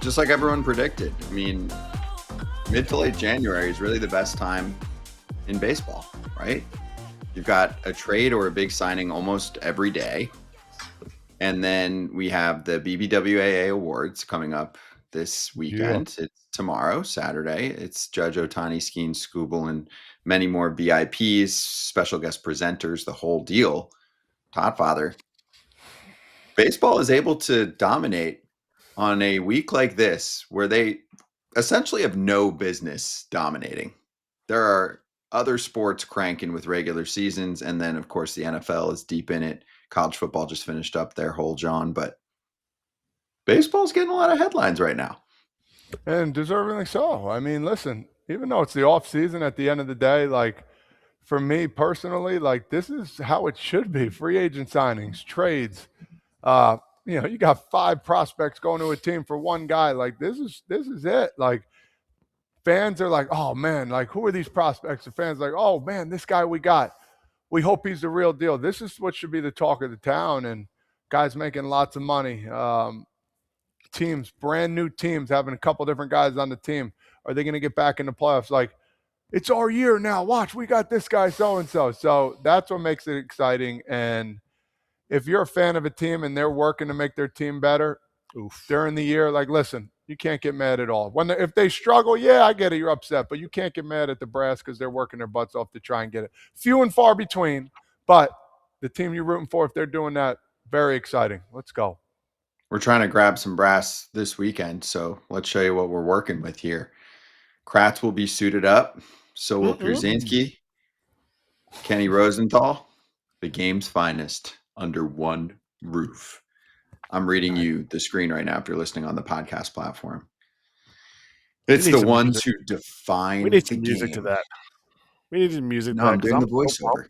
just like everyone predicted. I mean, mid to late January is really the best time in baseball, right? You've got a trade or a big signing almost every day. And then we have the BBWAA Awards coming up this weekend. Yeah. It's tomorrow, Saturday. It's Judge Ohtani, Skeen, Skubal, and many more VIPs, special guest presenters, the whole deal. Toddfather, baseball is able to dominate on a week like this where they essentially have no business dominating. There are other sports cranking with regular seasons, and then, of course, the NFL is deep in it. College football just finished up their whole John, but baseball's getting a lot of headlines right now. And deservingly so. I mean, listen, even though it's the off season, at the end of the day, like for me personally, like this is how it should be. Free agent signings, trades. You got 5 prospects going to a team for one guy. Like this is it. Like fans are like, oh man, like who are these prospects? The fans are like, oh man, this guy we got. We hope he's the real deal. This is what should be the talk of the town, and guys making lots of money. Teams, brand new teams, having a couple different guys on the team. Are they going to get back in the playoffs? Like, it's our year now. Watch, we got this guy so-and-so. So that's what makes it exciting. And if you're a fan of a team and they're working to make their team better during the year, like, listen, you can't get mad at all. If they struggle, yeah, I get it, you're upset. But you can't get mad at the brass because they're working their butts off to try and get it. Few and far between. But the team you're rooting for, if they're doing that, very exciting. Let's go. We're trying to grab some brass this weekend, so let's show you what we're working with here. Kratz will be suited up. So will Pierzynski, Kenny Rosenthal, the game's finest under one roof. I'm reading you the screen right now if you're listening on the podcast platform. It's the ones who define. We need some music to that. We need some music. No, I'm doing the voiceover.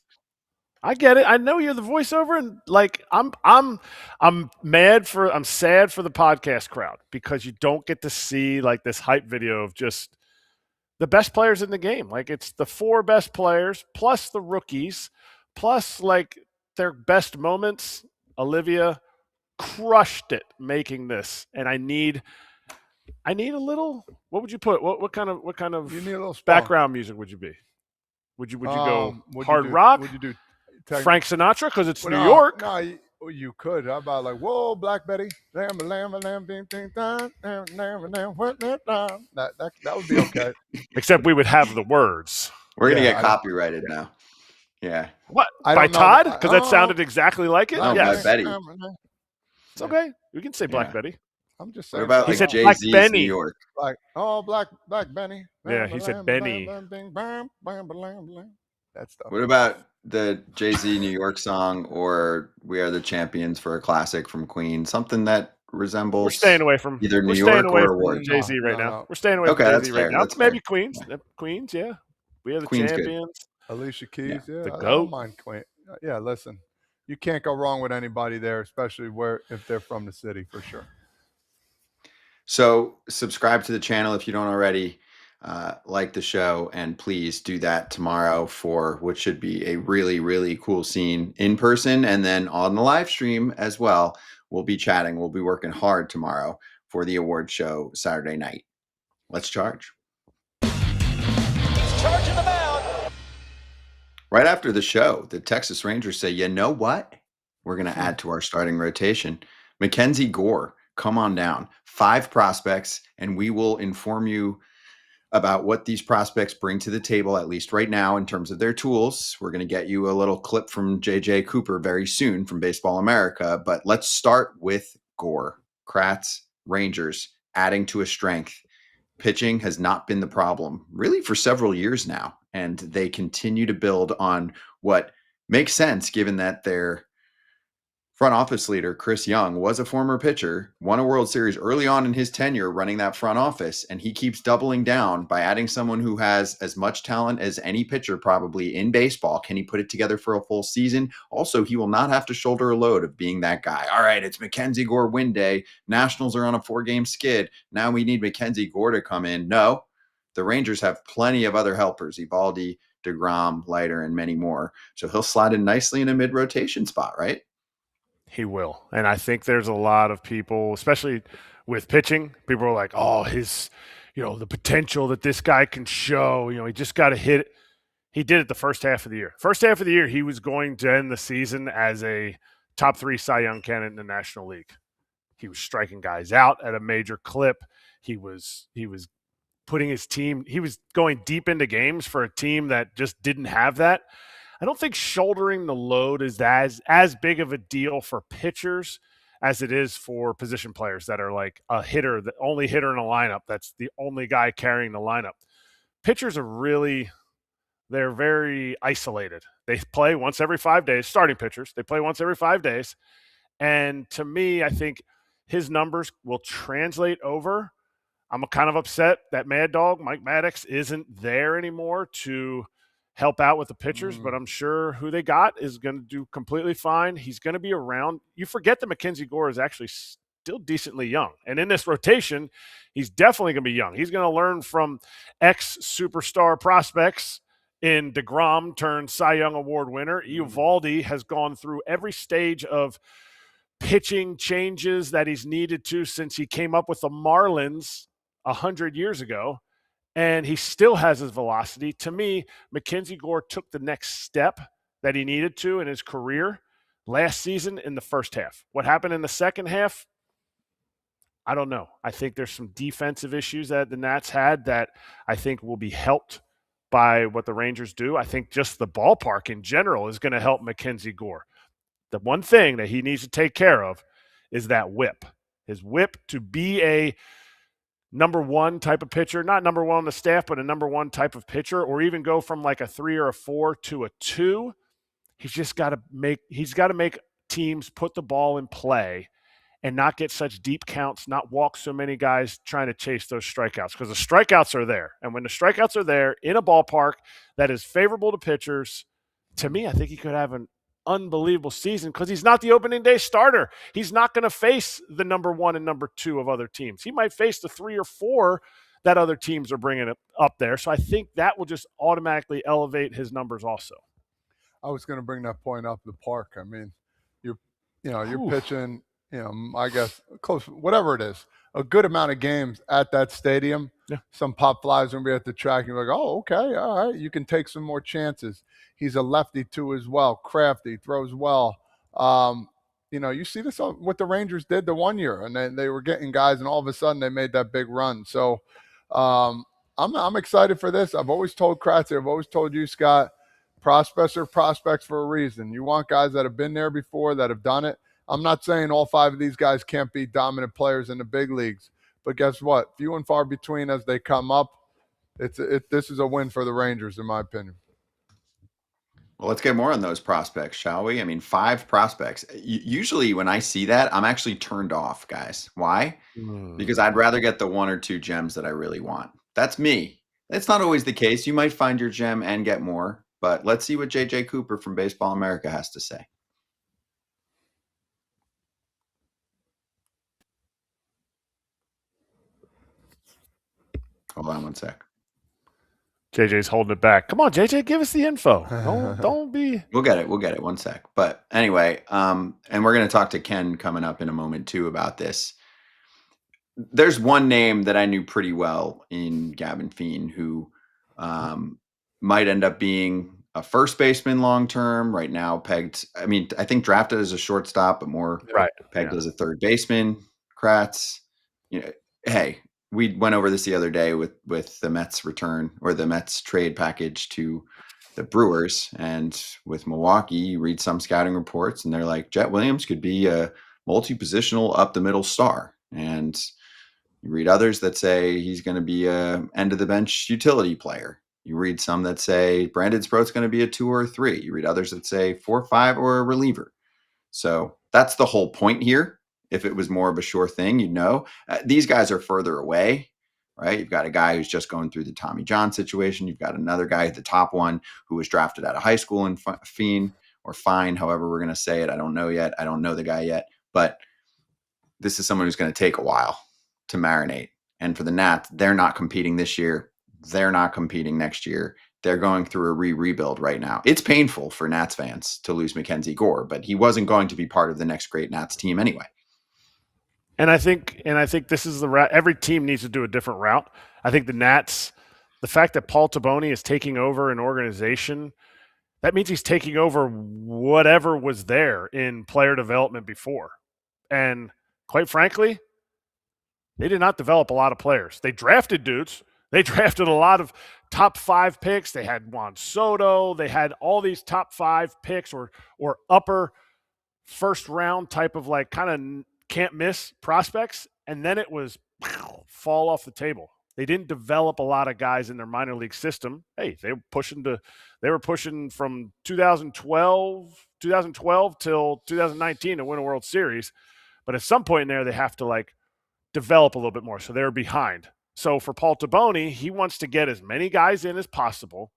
I get it. I know you're the voiceover, and like I'm sad for the podcast crowd because you don't get to see like this hype video of just the best players in the game. Like it's the 4 best players plus the rookies plus like their best moments. Olivia crushed it making this, and I need a little. What would you put? What kind of you need a little background music would you be? Would you go hard rock? Would you do Frank Sinatra because it's New York? No, you could. How about like, whoa, Black Betty? That would be okay. Except we would have the words. We're going to get copyrighted now. Yeah. What? By Todd? Because that sounded exactly like it? No, yes. by Betty. It's okay. We can say Black Betty. I'm just saying. What about like Jay-Z's New York? Like, Black Benny. Yeah, he said Benny. That stuff. What about the Jay-Z New York song or We Are the Champions for a classic from Queen? Something that resembles. We're staying away from either New York or Award. Jay-Z right now. We're staying away from Jay-Z right now. Maybe Queens. Queens, yeah. We Are the Queen's Champions. Good. Alicia Keys, yeah. The I GOAT. don't mind Queen. Yeah, listen. You can't go wrong with anybody there, especially if they're from the city, for sure. So subscribe to the channel if you don't already. Like the show, and please do that tomorrow for what should be a really, really cool scene in person, and then on the live stream as well. We'll be chatting. We'll be working hard tomorrow for the award show Saturday night. Let's charge. He's charging the mound. Right after the show, the Texas Rangers say, you know what? We're going to add to our starting rotation. MacKenzie Gore, come on down. 5 prospects, and we will inform you about what these prospects bring to the table, at least right now, in terms of their tools. We're going to get you a little clip from JJ Cooper very soon from Baseball America, but let's start with Gore. Kratz, Rangers, adding to a strength. Pitching has not been the problem, really, for several years now, and they continue to build on what makes sense, given that their front office leader, Chris Young, was a former pitcher, won a World Series early on in his tenure running that front office, and he keeps doubling down by adding someone who has as much talent as any pitcher probably in baseball. Can he put it together for a full season? Also, he will not have to shoulder a load of being that guy. All right, it's MacKenzie Gore win day. Nationals are on a 4-game skid. Now we need MacKenzie Gore to come in. No, the Rangers have plenty of other helpers, Eovaldi, DeGrom, Leiter, and many more. So he'll slide in nicely in a mid-rotation spot, right? He will. And I think there's a lot of people, especially with pitching. People were like, oh, his, the potential that this guy can show, he just got to hit it. He did it the first half of the year. First half of the year, he was going to end the season as a top 3 Cy Young candidate in the National League. He was striking guys out at a major clip. He was putting his team, he was going deep into games for a team that just didn't have that. I don't think shouldering the load is as big of a deal for pitchers as it is for position players that are like a hitter, the only hitter in a lineup. That's the only guy carrying the lineup. Pitchers are they're very isolated. They play once every 5 days, starting pitchers. They play once every 5 days. And to me, I think his numbers will translate over. I'm kind of upset that Mad Dog, Mike Maddox, isn't there anymore to help out with the pitchers, but I'm sure who they got is going to do completely fine. He's going to be around. You forget that MacKenzie Gore is actually still decently young. And in this rotation, he's definitely going to be young. He's going to learn from ex-superstar prospects in DeGrom turned Cy Young Award winner. Eovaldi has gone through every stage of pitching changes that he's needed to since he came up with the Marlins 100 years ago, and he still has his velocity. To me, MacKenzie Gore took the next step that he needed to in his career last season in the first half. What happened in the second half? I don't know. I think there's some defensive issues that the Nats had that I think will be helped by what the Rangers do. I think just the ballpark in general is going to help MacKenzie Gore. The one thing that he needs to take care of is that whip. His whip to be a number one type of pitcher, not number one on the staff, but a number one type of pitcher, or even go from like a 3 or a 4 to a 2. He's got to make teams put the ball in play and not get such deep counts, not walk so many guys trying to chase those strikeouts, because the strikeouts are there. And when the strikeouts are there in a ballpark that is favorable to pitchers, to me, I think he could have an unbelievable season because he's not the opening day starter. He's not going to face the number 1 and number 2 of other teams. He might face the 3 or 4 that other teams are bringing up there. So I think that will just automatically elevate his numbers also. I was going to bring that point up, the park. I mean, you're pitching, I guess close, whatever it is, a good amount of games at that stadium. Yeah. Some pop flies going to be at the track. And you're like, oh, okay, all right. You can take some more chances. He's a lefty too as well. Crafty, throws well. You see this what the Rangers did the one year, and they were getting guys, and all of a sudden they made that big run. So I'm excited for this. I've always told Kratz, I've always told you, Scott, prospects are prospects for a reason. You want guys that have been there before, that have done it. I'm not saying all 5 of these guys can't be dominant players in the big leagues, but guess what? Few and far between as they come up. This is a win for the Rangers, in my opinion. Well, let's get more on those prospects, shall we? I mean, 5 prospects. Usually when I see that, I'm actually turned off, guys. Why? Because I'd rather get the 1 or 2 gems that I really want. That's me. That's not always the case. You might find your gem and get more, but let's see what J.J. Cooper from Baseball America has to say. Hold on one sec. JJ's holding it back. Come on, JJ, give us the info. Don't be. We'll get it. One sec. But anyway, and we're going to talk to Ken coming up in a moment too about this. There's one name that I knew pretty well in Gavin Feen who might end up being a first baseman long term. Right now, pegged. I mean, I think drafted as a shortstop, but more pegged as a third baseman. Kratz. Hey. We went over this the other day with the Mets return or the Mets trade package to the Brewers, and with Milwaukee, you read some scouting reports and they're like, Jet Williams could be a multi-positional up the middle star. And you read others that say he's going to be a end of the bench utility player. You read some that say Brandon Sproat's going to be a 2 or a 3. You read others that say 4 or 5 or a reliever. So that's the whole point here. If it was more of a sure thing, you'd know. These guys are further away, right? You've got a guy who's just going through the Tommy John situation. You've got another guy at the top one who was drafted out of high school in Feen or Fine, however we're going to say it. I don't know yet. I don't know the guy yet. But this is someone who's going to take a while to marinate. And for the Nats, they're not competing this year. They're not competing next year. They're going through a rebuild right now. It's painful for Nats fans to lose MacKenzie Gore, but he wasn't going to be part of the next great Nats team anyway. And I think this is the route. Every team needs to do a different route. I think the Nats, the fact that Paul Taboni is taking over an organization, that means he's taking over whatever was there in player development before. And quite frankly, they did not develop a lot of players. They drafted dudes. They drafted a lot of top 5 picks. They had Juan Soto. They had all these top 5 picks or upper first round type of like kind of can't miss prospects. And then it was fall off the table. They didn't develop a lot of guys in their minor league system. Hey, they were pushing from 2012 till 2019 to win a World Series. But at some point in there, they have to like develop a little bit more. So they're behind. So for Paul Taboni, he wants to get as many guys in as possible.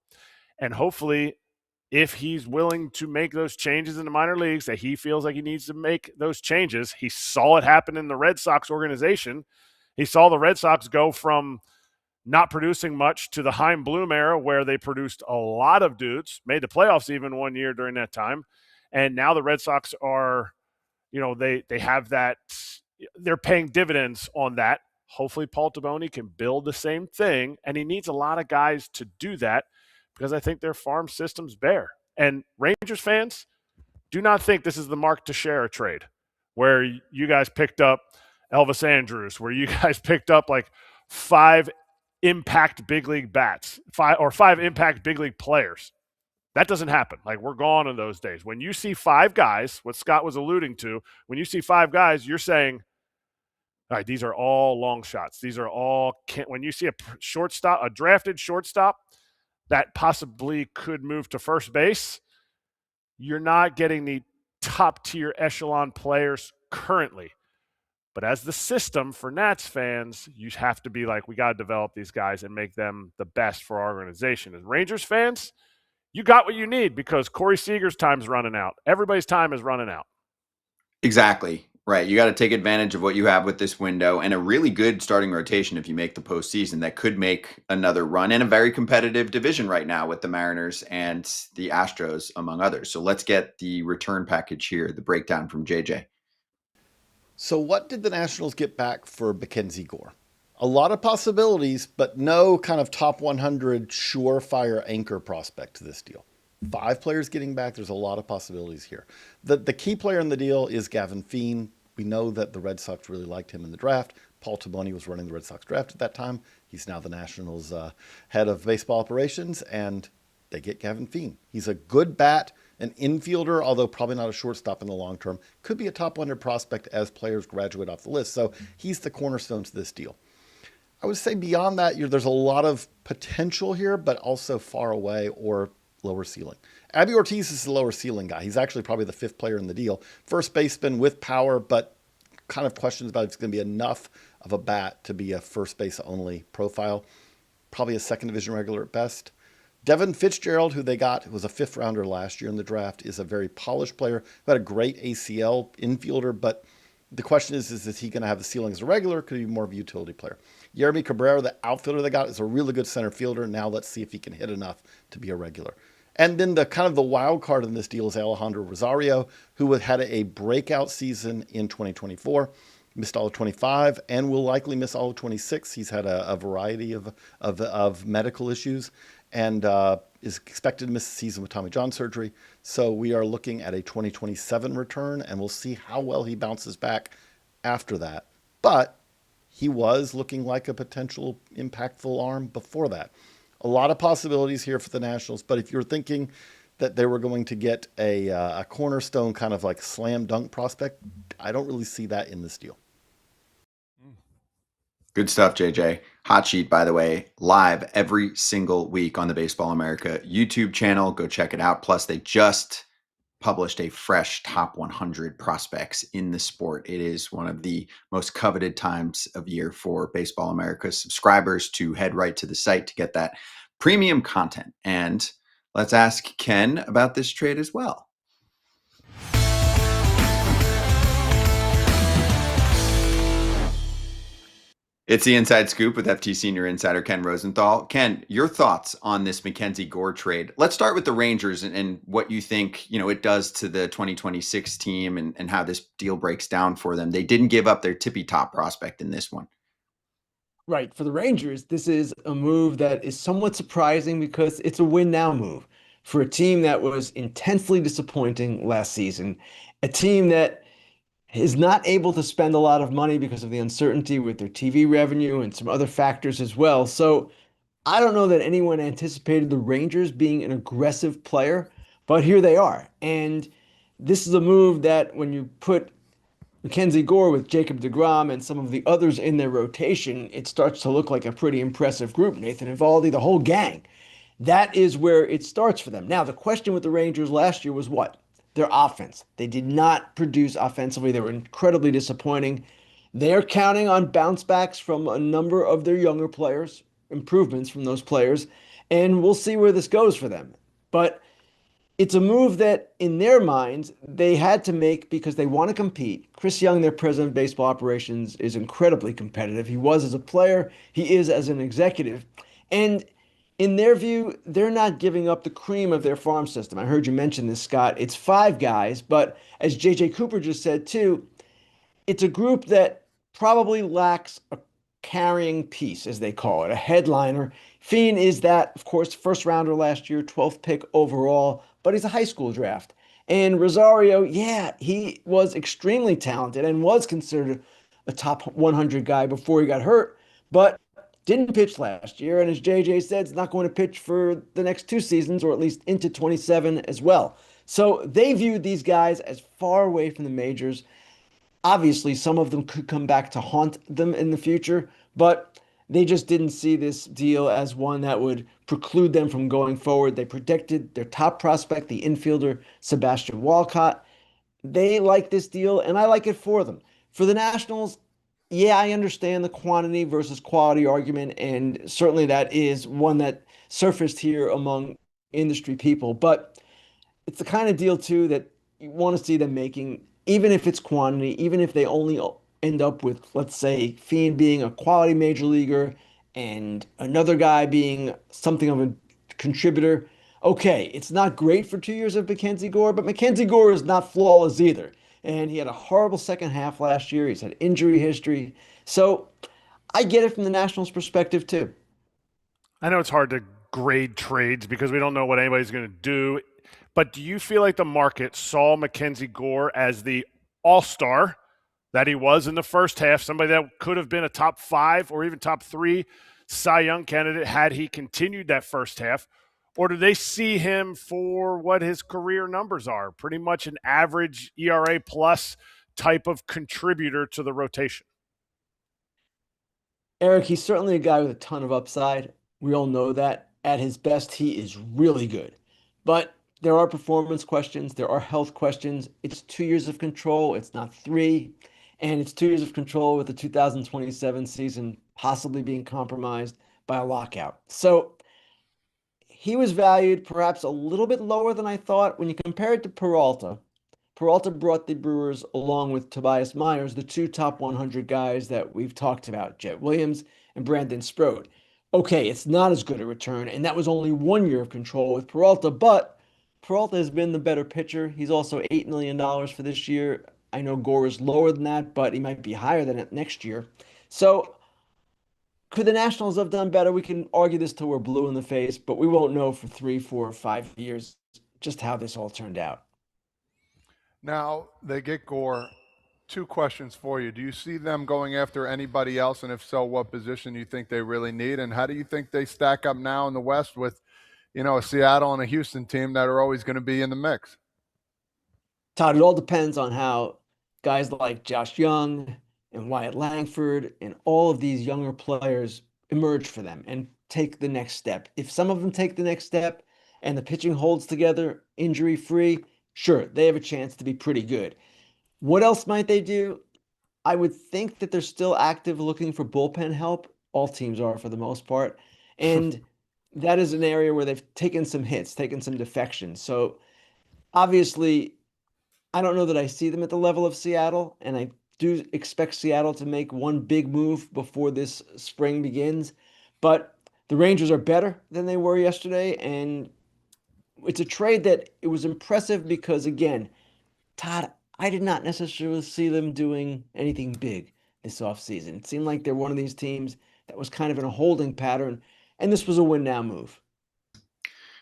And hopefully, if he's willing to make those changes in the minor leagues that he feels like he needs to make those changes, he saw it happen in the Red Sox organization. He saw the Red Sox go from not producing much to the Chaim Bloom era where they produced a lot of dudes, made the playoffs even one year during that time. And now the Red Sox are, they have that, they're paying dividends on that. Hopefully Paul Taboni can build the same thing, and he needs a lot of guys to do that because I think their farm system's bare. And Rangers fans, do not think this is the Mark Teixeira trade where you guys picked up Elvis Andrus, where you guys picked up like 5 impact big league bats, 5 impact big league players. That doesn't happen. Like, we're gone in those days. When you see 5 guys, what Scott was alluding to, when you see 5 guys, you're saying, all right, these are all long shots. These are all when you see a shortstop, a drafted shortstop that possibly could move to first base, you're not getting the top tier echelon players currently. But as the system for Nats fans, you have to be like, we got to develop these guys and make them the best for our organization. As Rangers fans, you got what you need because Corey Seager's time's running out. Everybody's time is running out. Exactly. Right. You got to take advantage of what you have with this window and a really good starting rotation if you make the postseason that could make another run in a very competitive division right now with the Mariners and the Astros, among others. So let's get the return package here, the breakdown from JJ. So what did the Nationals get back for MacKenzie Gore? A lot of possibilities, but no kind of top 100 surefire anchor prospect to this deal. 5 players getting back. There's a lot of possibilities here. The key player in the deal is Gavin Fein. We know that the Red Sox really liked him in the draft. Paul Taboni was running the Red Sox draft at that time. He's now the Nationals head of baseball operations, and they get Gavin Fein. He's a good bat, an infielder, although probably not a shortstop in the long term. Could be a top 100 prospect as players graduate off the list. So he's the cornerstone to this deal. I would say beyond that, there's a lot of potential here, but also far away or lower ceiling. Abby Ortiz is the lower ceiling guy. He's actually probably the 5th player in the deal. First baseman with power, but kind of questions about if it's going to be enough of a bat to be a first base only profile. Probably a second division regular at best. Devin Fitzgerald, who they got, was a 5th rounder last year in the draft, is a very polished player, who had a great ACL infielder, but the question is he going to have the ceiling as a regular? Could he be more of a utility player? Yeremy Cabrera, the outfielder they got, is a really good center fielder. Now let's see if he can hit enough to be a regular. And then the kind of the wild card in this deal is Alejandro Rosario, who had a breakout season in 2024, missed all of 25, and will likely miss all of 26. He's had a variety of medical issues and is expected to miss the season with Tommy John surgery. So we are looking at a 2027 return, and we'll see how well he bounces back after that. But he was looking like a potential impactful arm before that. A lot of possibilities here for the Nationals, but if you're thinking that they were going to get a cornerstone kind of like slam dunk prospect, I don't really see that in this deal. Good stuff, JJ. Hot Sheet, by the way, live every single week on the Baseball America YouTube channel. Go check it out. Plus, they just published a fresh top 100 prospects in the sport. It is one of the most coveted times of year for Baseball America subscribers to head right to the site to get that premium content. And let's ask Ken about this trade as well. It's the Inside Scoop with FT Senior Insider Ken Rosenthal. Ken, your thoughts on this MacKenzie Gore trade? Let's start with the Rangers and what you think, it does to the 2026 team and how this deal breaks down for them. They didn't give up their tippy top prospect in this one. Right. For the Rangers, this is a move that is somewhat surprising because it's a win now move for a team that was intensely disappointing last season, a team that is not able to spend a lot of money because of the uncertainty with their TV revenue and some other factors as well. So I don't know that anyone anticipated the Rangers being an aggressive player, but here they are. And this is a move that when you put MacKenzie Gore with Jacob deGrom and some of the others in their rotation, it starts to look like a pretty impressive group. Nathan Eovaldi, the whole gang. That is where it starts for them. Now, the question with the Rangers last year was what? Their offense. They did not produce offensively. They were incredibly disappointing. They're counting on bounce backs from a number of their younger players, improvements from those players, and we'll see where this goes for them. But it's a move that, in their minds, they had to make because they want to compete. Chris Young, their president of baseball operations, is incredibly competitive. He was as a player, he is as an executive. And in their view, they're not giving up the cream of their farm system. I heard you mention this, Scott. It's 5 guys, but as JJ Cooper just said too, it's a group that probably lacks a carrying piece, as they call it, a headliner. Fiend is that, of course, first rounder last year, 12th pick overall, but he's a high school draft. And Rosario, yeah, he was extremely talented and was considered a top 100 guy before he got hurt, but didn't pitch last year. And as JJ said, is not going to pitch for the next 2 seasons, or at least into 27 as well. So they viewed these guys as far away from the majors. Obviously, some of them could come back to haunt them in the future, but they just didn't see this deal as one that would preclude them from going forward. They protected their top prospect, the infielder Sebastian Walcott. They like this deal, and I like it for them. For the Nationals, yeah, I understand the quantity versus quality argument, and certainly that is one that surfaced here among industry people. But it's the kind of deal, too, that you want to see them making, even if it's quantity, even if they only end up with, let's say, Fiend being a quality major leaguer and another guy being something of a contributor. Okay, it's not great for 2 years of MacKenzie Gore, but MacKenzie Gore is not flawless either. And he had a horrible second half last year. He's had injury history. So I get it from the Nationals' perspective, too. I know it's hard to grade trades because we don't know what anybody's going to do. But do you feel like the market saw MacKenzie Gore as the all-star that he was in the first half, somebody that could have been a top 5 or even top 3 Cy Young candidate had he continued that first half? Or do they see him for what his career numbers are, pretty much an average ERA plus type of contributor to the rotation? Erik, he's certainly a guy with a ton of upside. We all know that. At his best, he is really good. But there are performance questions. There are health questions. It's 2 years of control. It's not 3. And it's 2 years of control with the 2027 season possibly being compromised by a lockout. So he was valued perhaps a little bit lower than I thought. When you compare it to Peralta, Peralta brought the Brewers, along with Tobias Myers, the 2 top 100 guys that we've talked about, Jet Williams and Brandon Sproat. Okay, it's not as good a return, and that was only 1 year of control with Peralta, but Peralta has been the better pitcher. He's also $8 million for this year. I know Gore is lower than that, but he might be higher than it next year. So could the Nationals have done better? We can argue this till we're blue in the face, but we won't know for 3, 4, or 5 years just how this all turned out. Now, they get Gore. 2 questions for you. Do you see them going after anybody else? And if so, what position do you think they really need? And how do you think they stack up now in the West with, a Seattle and a Houston team that are always going to be in the mix? Todd, it all depends on how guys like Josh Young and Wyatt Langford and all of these younger players emerge for them and take the next step. If some of them take the next step and the pitching holds together injury-free, sure, they have a chance to be pretty good. What else might they do? I would think that they're still active looking for bullpen help. All teams are for the most part. And that is an area where they've taken some hits, taken some defections. So obviously, I don't know that I see them at the level of Seattle, and I do expect Seattle to make one big move before this spring begins, but the Rangers are better than they were yesterday, and it's a trade that it was impressive because, again, Todd, I did not necessarily see them doing anything big this offseason. It seemed like they're one of these teams that was kind of in a holding pattern, and this was a win now move.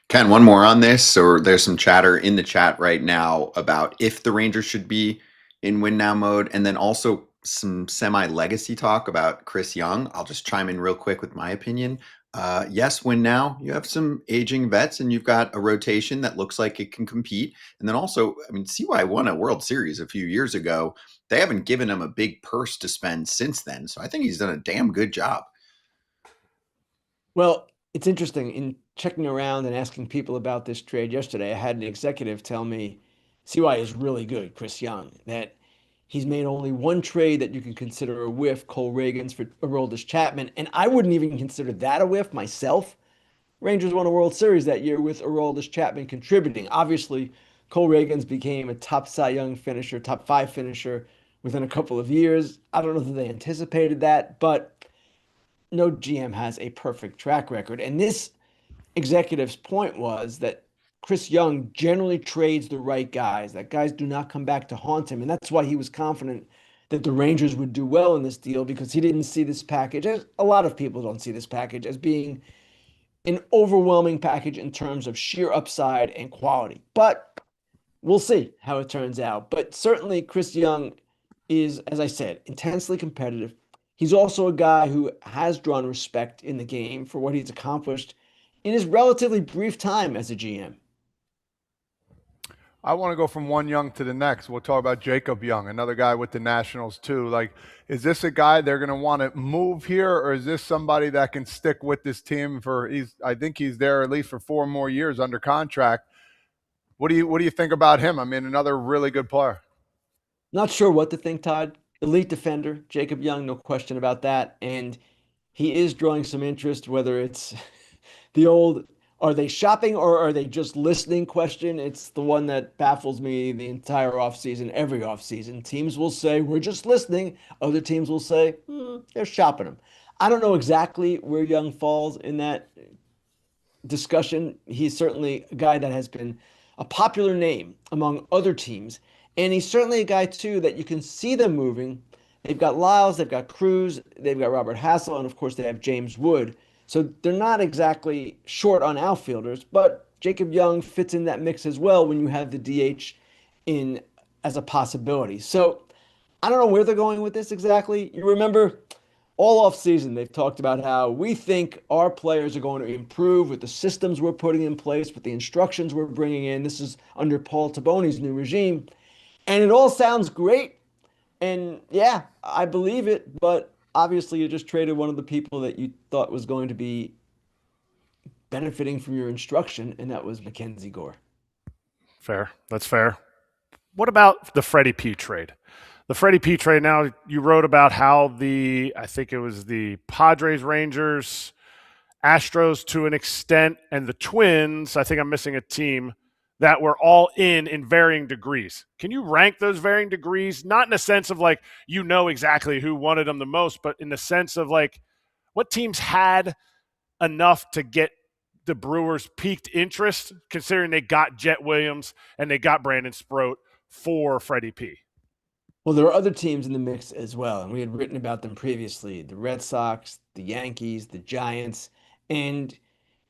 Ken, one more on this, or there's some chatter in the chat right now about if the Rangers should be in win now mode, and then also some semi-legacy talk about Chris Young. I'll just chime in real quick with my opinion. Yes, win now. You have some aging vets, and you've got a rotation that looks like it can compete. And then also, I mean, CY won a World Series a few years ago. They haven't given him a big purse to spend since then, so I think he's done a damn good job. Well, it's interesting. In checking around and asking people about this trade yesterday, I had an executive tell me CY is really good, Chris Young, that he's made only one trade that you can consider a whiff, Cole Reagans for Aroldis Chapman, and I wouldn't even consider that a whiff myself. Rangers won a World Series that year with Aroldis Chapman contributing. Obviously, Cole Reagans became a top Cy Young finisher, top 5 finisher within a couple of years. I don't know that they anticipated that, but no GM has a perfect track record. And this executive's point was that Chris Young generally trades the right guys, that guys do not come back to haunt him. And that's why he was confident that the Rangers would do well in this deal, because he didn't see this package, as a lot of people don't see this package, as being an overwhelming package in terms of sheer upside and quality. But we'll see how it turns out. But certainly Chris Young is, as I said, intensely competitive. He's also a guy who has drawn respect in the game for what he's accomplished in his relatively brief time as a GM. I want to go from one Young to the next. We'll talk about Jacob Young, another guy with the Nationals too. Like, is this a guy they're going to want to move here, or is this somebody that can stick with this team for? I think he's there at least for 4 more years under contract. What do you think about him? I mean, another really good player. Not sure what to think, Todd. Elite defender, Jacob Young, no question about that. And he is drawing some interest, whether it's the old, are they shopping or are they just listening question? It's the one that baffles me the entire offseason, every offseason. Teams will say, we're just listening. Other teams will say, they're shopping him. I don't know exactly where Young falls in that discussion. He's certainly a guy that has been a popular name among other teams. And he's certainly a guy, too, that you can see them moving. They've got Lyles, they've got Cruz, they've got Robert Hassel, and, of course, they have James Wood. So they're not exactly short on outfielders, but Jacob Young fits in that mix as well when you have the DH in as a possibility. So I don't know where they're going with this exactly. You remember all offseason they've talked about how we think our players are going to improve with the systems we're putting in place, with the instructions we're bringing in. This is under Paul Taboni's new regime. And it all sounds great. And yeah, I believe it. But obviously, you just traded one of the people that you thought was going to be benefiting from your instruction, and that was MacKenzie Gore. Fair. That's fair. What about the Freddy P trade? The Freddy P trade, now you wrote about how I think it was the Padres, Rangers, Astros to an extent, and the Twins, I think I'm missing a team, that were all in varying degrees. Can you rank those varying degrees? Not in a sense of like, you know exactly who wanted them the most, but in the sense of like, what teams had enough to get the Brewers' piqued interest, considering they got Jet Williams and they got Brandon Sproat for Freddie P. Well, there are other teams in the mix as well, and we had written about them previously. The Red Sox, the Yankees, the Giants, and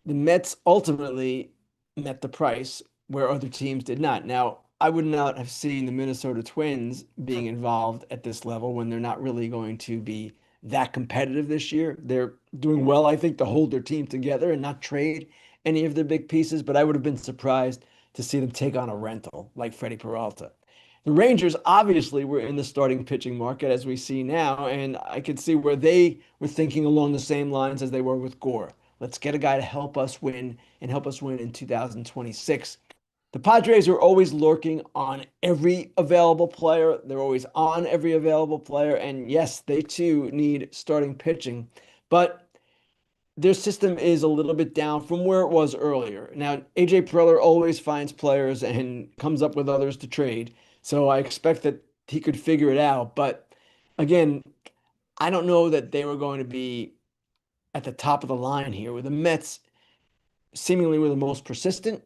the Mets ultimately met the price where other teams did not. Now, I would not have seen the Minnesota Twins being involved at this level when they're not really going to be that competitive this year. They're doing well, I think, to hold their team together and not trade any of their big pieces, but I would have been surprised to see them take on a rental like Freddy Peralta. The Rangers obviously were in the starting pitching market, as we see now, and I could see where they were thinking along the same lines as they were with Gore. Let's get a guy to help us win and help us win in 2026. The Padres are always lurking on every available player. They're always on every available player. And yes, they too need starting pitching. But their system is a little bit down from where it was earlier. Now, A.J. Preller always finds players and comes up with others to trade. So I expect that he could figure it out. But again, I don't know that they were going to be at the top of the line here, with the Mets seemingly were the most persistent,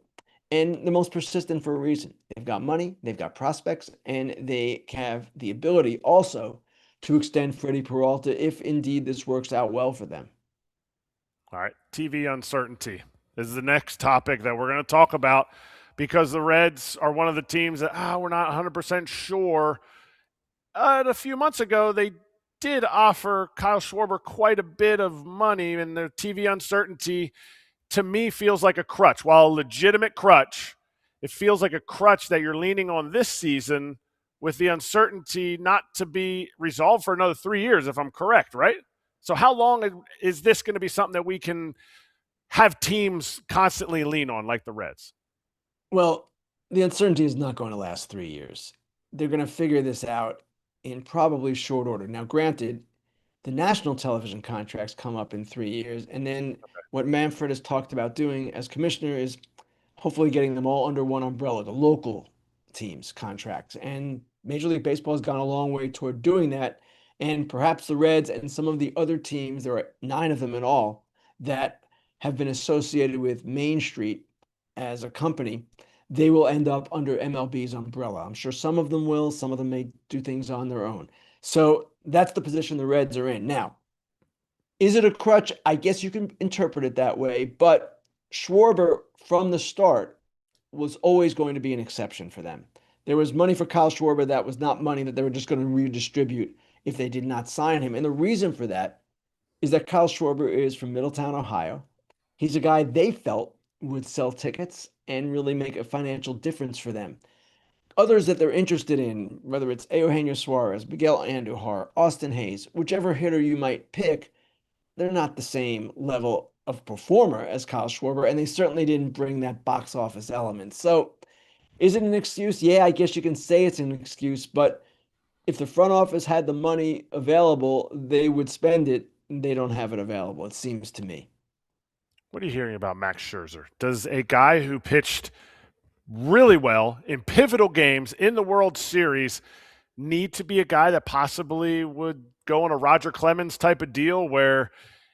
and the most persistent for a reason. They've got money, they've got prospects, and they have the ability also to extend Freddy Peralta if indeed this works out well for them. All right, TV uncertainty is the next topic that we're going to talk about, because the Reds are one of the teams that we're not 100% sure. A few months ago, they did offer Kyle Schwarber quite a bit of money, and the TV uncertainty to me feels like a crutch. While a legitimate crutch, it feels like a crutch that you're leaning on this season with the uncertainty not to be resolved for another 3 years, if I'm correct, right? So how long is this going to be something that we can have teams constantly lean on like the Reds? Well, the uncertainty is not going to last 3 years. They're going to figure this out in probably short order. Now, granted, the national television contracts come up in 3 years, and then what Manfred has talked about doing as commissioner is hopefully getting them all under one umbrella, the local teams' contracts. And Major League Baseball has gone a long way toward doing that. And perhaps the Reds and some of the other teams, there are 9 of them in all, that have been associated with Main Street as a company, they will end up under MLB's umbrella. I'm sure some of them will, some of them may do things on their own. So that's the position the Reds are in. Now, is it a crutch? I guess you can interpret it that way, but Schwarber from the start was always going to be an exception for them. There was money for Kyle Schwarber that was not money that they were just going to redistribute if they did not sign him. And the reason for that is that Kyle Schwarber is from Middletown, Ohio. He's a guy they felt would sell tickets and really make a financial difference for them. Others that they're interested in, whether it's Eugenio Suarez, Miguel Andujar, Austin Hayes, whichever hitter you might pick, they're not the same level of performer as Kyle Schwarber, and they certainly didn't bring that box office element. So is it an excuse? Yeah, I guess you can say it's an excuse, but if the front office had the money available, they would spend it. They don't have it available, it seems to me. What are you hearing about Max Scherzer? Does a guy who pitched really well in pivotal games in the World Series need to be a guy that possibly would go on a Roger Clemens type of deal where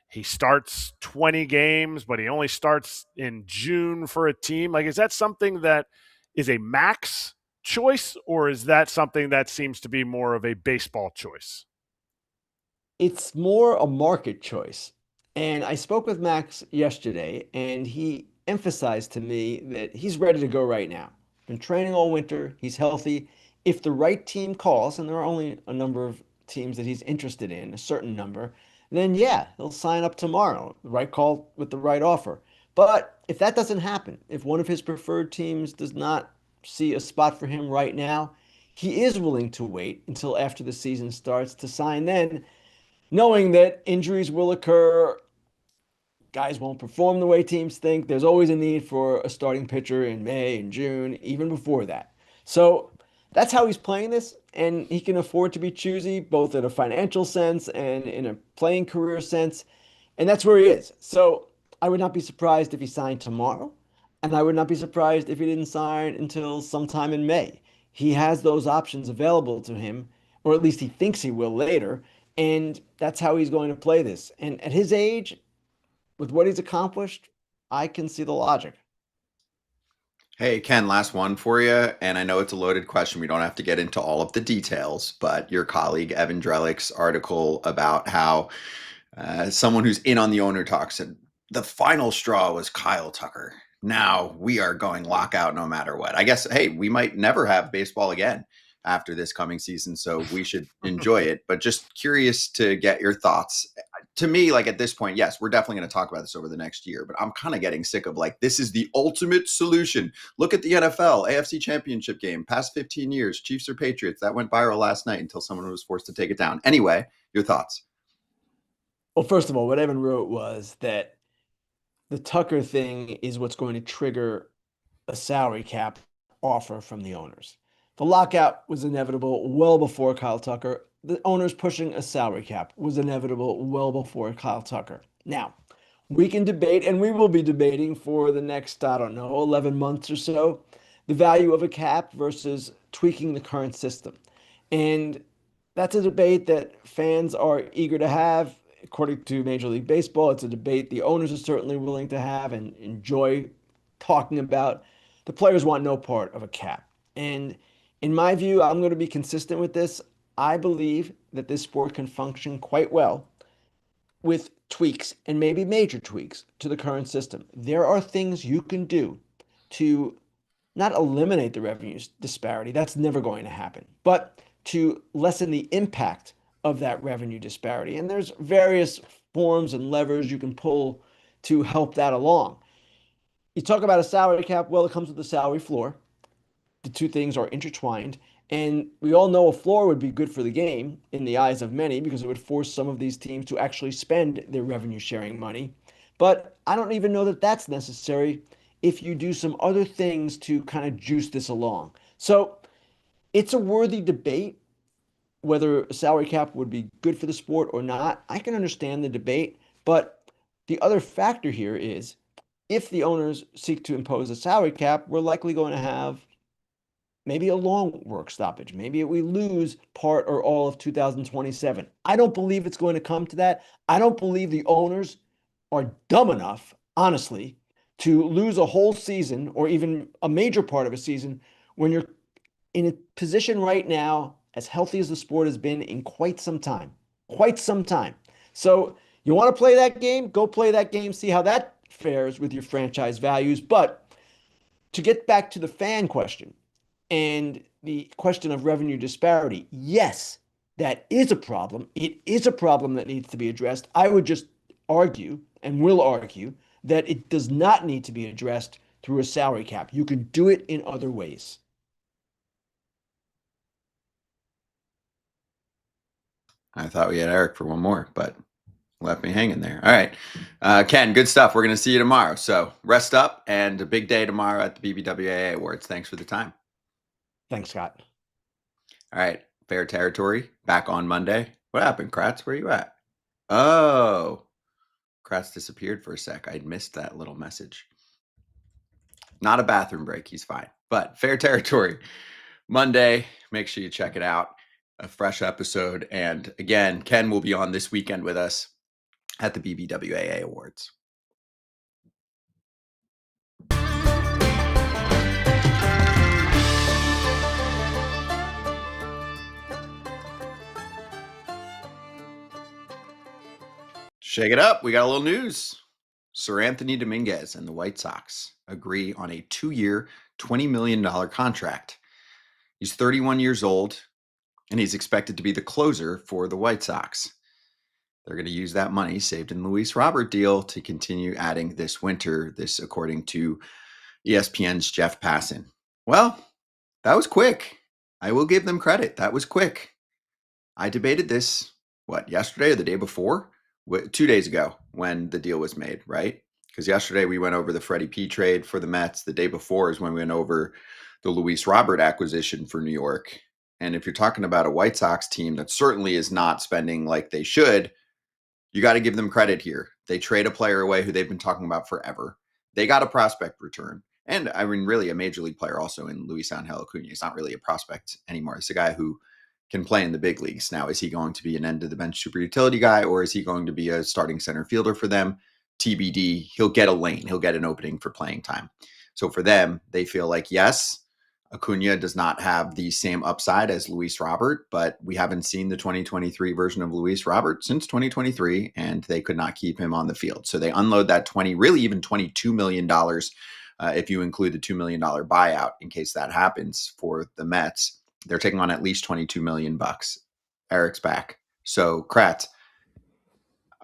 he starts 20 games, but he only starts in June for a team? Like, is that something that is a Max choice, or is that something that seems to be more of a baseball choice? It's more a market choice. And I spoke with Max yesterday, and he emphasized to me that he's ready to go right now. Been training all winter, he's healthy. If the right team calls, and there are only a number of teams that he's interested in, a certain number, then yeah, he'll sign up tomorrow. The right call with the right offer. But if that doesn't happen, if one of his preferred teams does not see a spot for him right now, he is willing to wait until after the season starts to sign then, knowing that injuries will occur, guys won't perform the way teams think. There's always a need for a starting pitcher in May and June, even before that. So that's how he's playing this, and he can afford to be choosy, both in a financial sense and in a playing career sense. And that's where he is. So I would not be surprised if he signed tomorrow, and I would not be surprised if he didn't sign until sometime in May. He has those options available to him, or at least he thinks he will later, and that's how he's going to play this. And at his age, with what he's accomplished, I can see the logic. Hey, Ken, last one for you. And I know it's a loaded question. We don't have to get into all of the details, but your colleague, Evan Drellick's article about how someone who's in on the owner talk said the final straw was Kyle Tucker. Now we are going lockout no matter what. I guess, hey, we might never have baseball again after this coming season, so we should enjoy it. But just curious to get your thoughts. To me, like at this point, yes, we're definitely going to talk about this over the next year, but I'm kind of getting sick of like, this is the ultimate solution. Look at the NFL, AFC Championship game, past 15 years, Chiefs or Patriots. That went viral last night until someone was forced to take it down. Anyway, your thoughts? Well, first of all, what Evan wrote was that the Tucker thing is what's going to trigger a salary cap offer from the owners. The lockout was inevitable well before Kyle Tucker. The owners pushing a salary cap was inevitable well before Kyle Tucker. Now, we can debate, and we will be debating for the next, I don't know, 11 months or so, the value of a cap versus tweaking the current system. And That's a debate that fans are eager to have. According to Major League Baseball, it's a debate the owners are certainly willing to have and enjoy talking about. The players want no part of a cap. And in my view, I'm going to be consistent with this. I believe that this sport can function quite well with tweaks and maybe major tweaks to the current system. There are things you can do to not eliminate the revenue disparity. That's never going to happen, but to lessen the impact of that revenue disparity. And there's various forms and levers you can pull to help that along. You talk about a salary cap, well, it comes with a salary floor. The two things are intertwined. And we all know a floor would be good for the game in the eyes of many because it would force some of these teams to actually spend their revenue sharing money. But I don't even know that that's necessary if you do some other things to kind of juice this along. So it's a worthy debate whether a salary cap would be good for the sport or not. I can understand the debate, but the other factor here is if the owners seek to impose a salary cap, we're likely going to have maybe a long work stoppage. Maybe we lose part or all of 2027. I don't believe it's going to come to that. I don't believe the owners are dumb enough, honestly, to lose a whole season or even a major part of a season when you're in a position right now as healthy as the sport has been in quite some time. Quite some time. So you want to play that game? Go play that game, see how that fares with your franchise values. But to get back to the fan question, and the question of revenue disparity, yes, that is a problem. It is a problem that needs to be addressed. I would just argue and will argue that it does not need to be addressed through a salary cap. You can do it in other ways. I thought we had Erik for one more, but left me hanging there. All right. Ken, good stuff. We're going to see you tomorrow. So rest up, and a big day tomorrow at the BBWAA Awards. Thanks for the time. Thanks, Scott. All right. Fair territory. Back on Monday. What happened, Kratz? Where you at? Oh, Kratz disappeared for a sec. I'd missed that little message. Not a bathroom break. He's fine. But fair territory. Monday. Make sure you check it out. A fresh episode. And again, Ken will be on this weekend with us at the BBWAA Awards. Shake it up. We got a little news. Seranthony Dominguez and the White Sox agree on a 2-year, $20 million contract. He's 31 years old, and he's expected to be the closer for the White Sox. They're going to use that money saved in the Luis Robert deal to continue adding this winter, this according to ESPN's Jeff Passan. Well, that was quick. I will give them credit. That was quick. I debated this, yesterday or the day before? 2 days ago when the deal was made, right? Because yesterday we went over the Freddy P trade for the Mets. The day before is when we went over the Luis Robert acquisition for New York. And if you're talking about a White Sox team that certainly is not spending like they should, you got to give them credit here. They trade a player away who they've been talking about forever. They got a prospect return. And I mean, really a major league player also in Luis Angel Acuna. He's not really a prospect anymore. It's a guy who can play in the big leagues. Now, is he going to be an end of the bench super utility guy, or is he going to be a starting center fielder for them? TBD. He'll get a lane. He'll get an opening for playing time. So for them, they feel like, yes, Acuna does not have the same upside as Luis Robert, but we haven't seen the 2023 version of Luis Robert since 2023, and they could not keep him on the field. So they unload that really even $22 million if you include the $2 million buyout in case that happens for the Mets. They're taking on at least $22 million. Erik's back. So Kratz,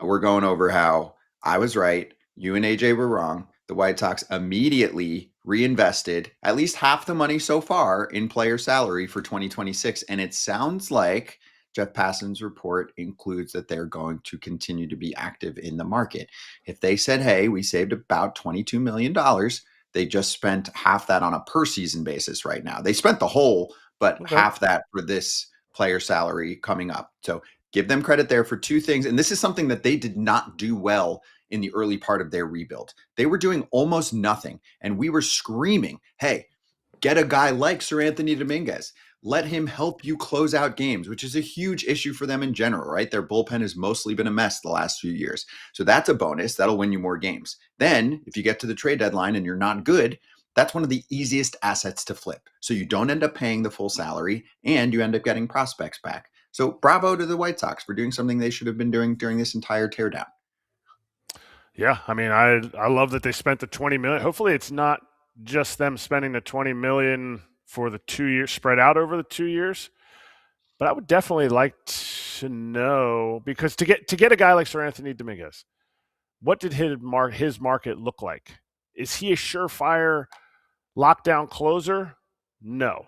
we're going over how I was right. You and AJ were wrong. The White Sox immediately reinvested at least half the money so far in player salary for 2026. And it sounds like Jeff Passan's report includes that they're going to continue to be active in the market. If they said, hey, we saved about $22 million, they just spent half that on a per season basis right now. They spent the whole, but half that for this player salary coming up. So give them credit there for two things. And this is something that they did not do well in the early part of their rebuild. They were doing almost nothing. And we were screaming, hey, get a guy like Seranthony Dominguez. let him help you close out games, which is a huge issue for them in general, right? Their bullpen has mostly been a mess the last few years. So that's a bonus. That'll win you more games. Then if you get to the trade deadline and you're not good, that's one of the easiest assets to flip. So you don't end up paying the full salary and you end up getting prospects back. So bravo to the White Sox for doing something they should have been doing during this entire teardown. Yeah, I mean, I love that they spent the $20 million. Hopefully it's not just them spending the $20 million for the 2 years, spread out over the 2 years. But I would definitely like to know, because to get a guy like Seranthony Dominguez, what did his market look like? Is he a surefire lockdown closer? No.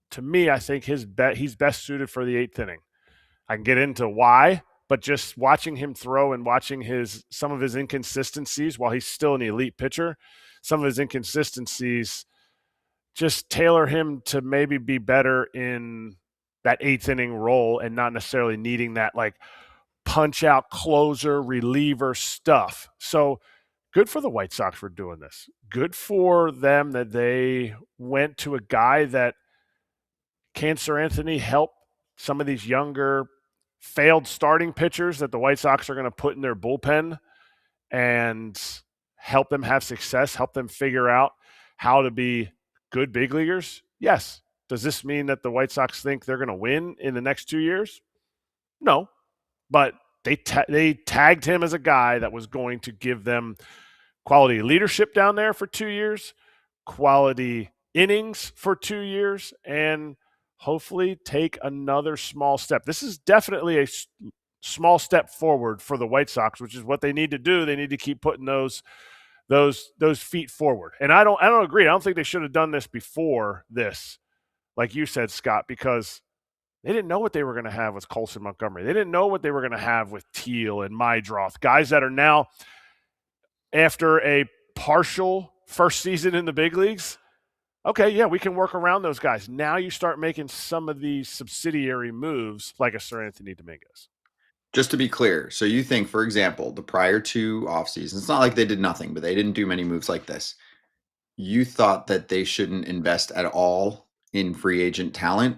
To me, I think he's best suited for the 8th inning. I can get into why, but just watching him throw and watching some of his inconsistencies, while he's still an elite pitcher, some of his inconsistencies just tailor him to maybe be better in that 8th inning role and not necessarily needing that like punch out closer reliever stuff. So good for the White Sox for doing this. Good for them that they went to a guy that can Seranthony help some of these younger failed starting pitchers that the White Sox are going to put in their bullpen and help them have success, help them figure out how to be good big leaguers? Yes. Does this mean that the White Sox think they're going to win in the next 2 years? No. But they tagged him as a guy that was going to give them quality leadership down there for 2 years, quality innings for 2 years, and hopefully take another small step. This is definitely a small step forward for the White Sox, which is what they need to do. They need to keep putting those feet forward. And I don't agree. I don't think they should have done this before this, like you said, Scott, because they didn't know what they were going to have with Colson Montgomery. They didn't know what they were going to have with Teal and Mydroth, guys that are now, after a partial first season in the big leagues, okay, yeah, we can work around those guys. Now you start making some of these subsidiary moves like a Seranthony Dominguez. Just to be clear, so you think, for example, the prior 2 offseasons, it's not like they did nothing, but they didn't do many moves like this. You thought that they shouldn't invest at all in free agent talent?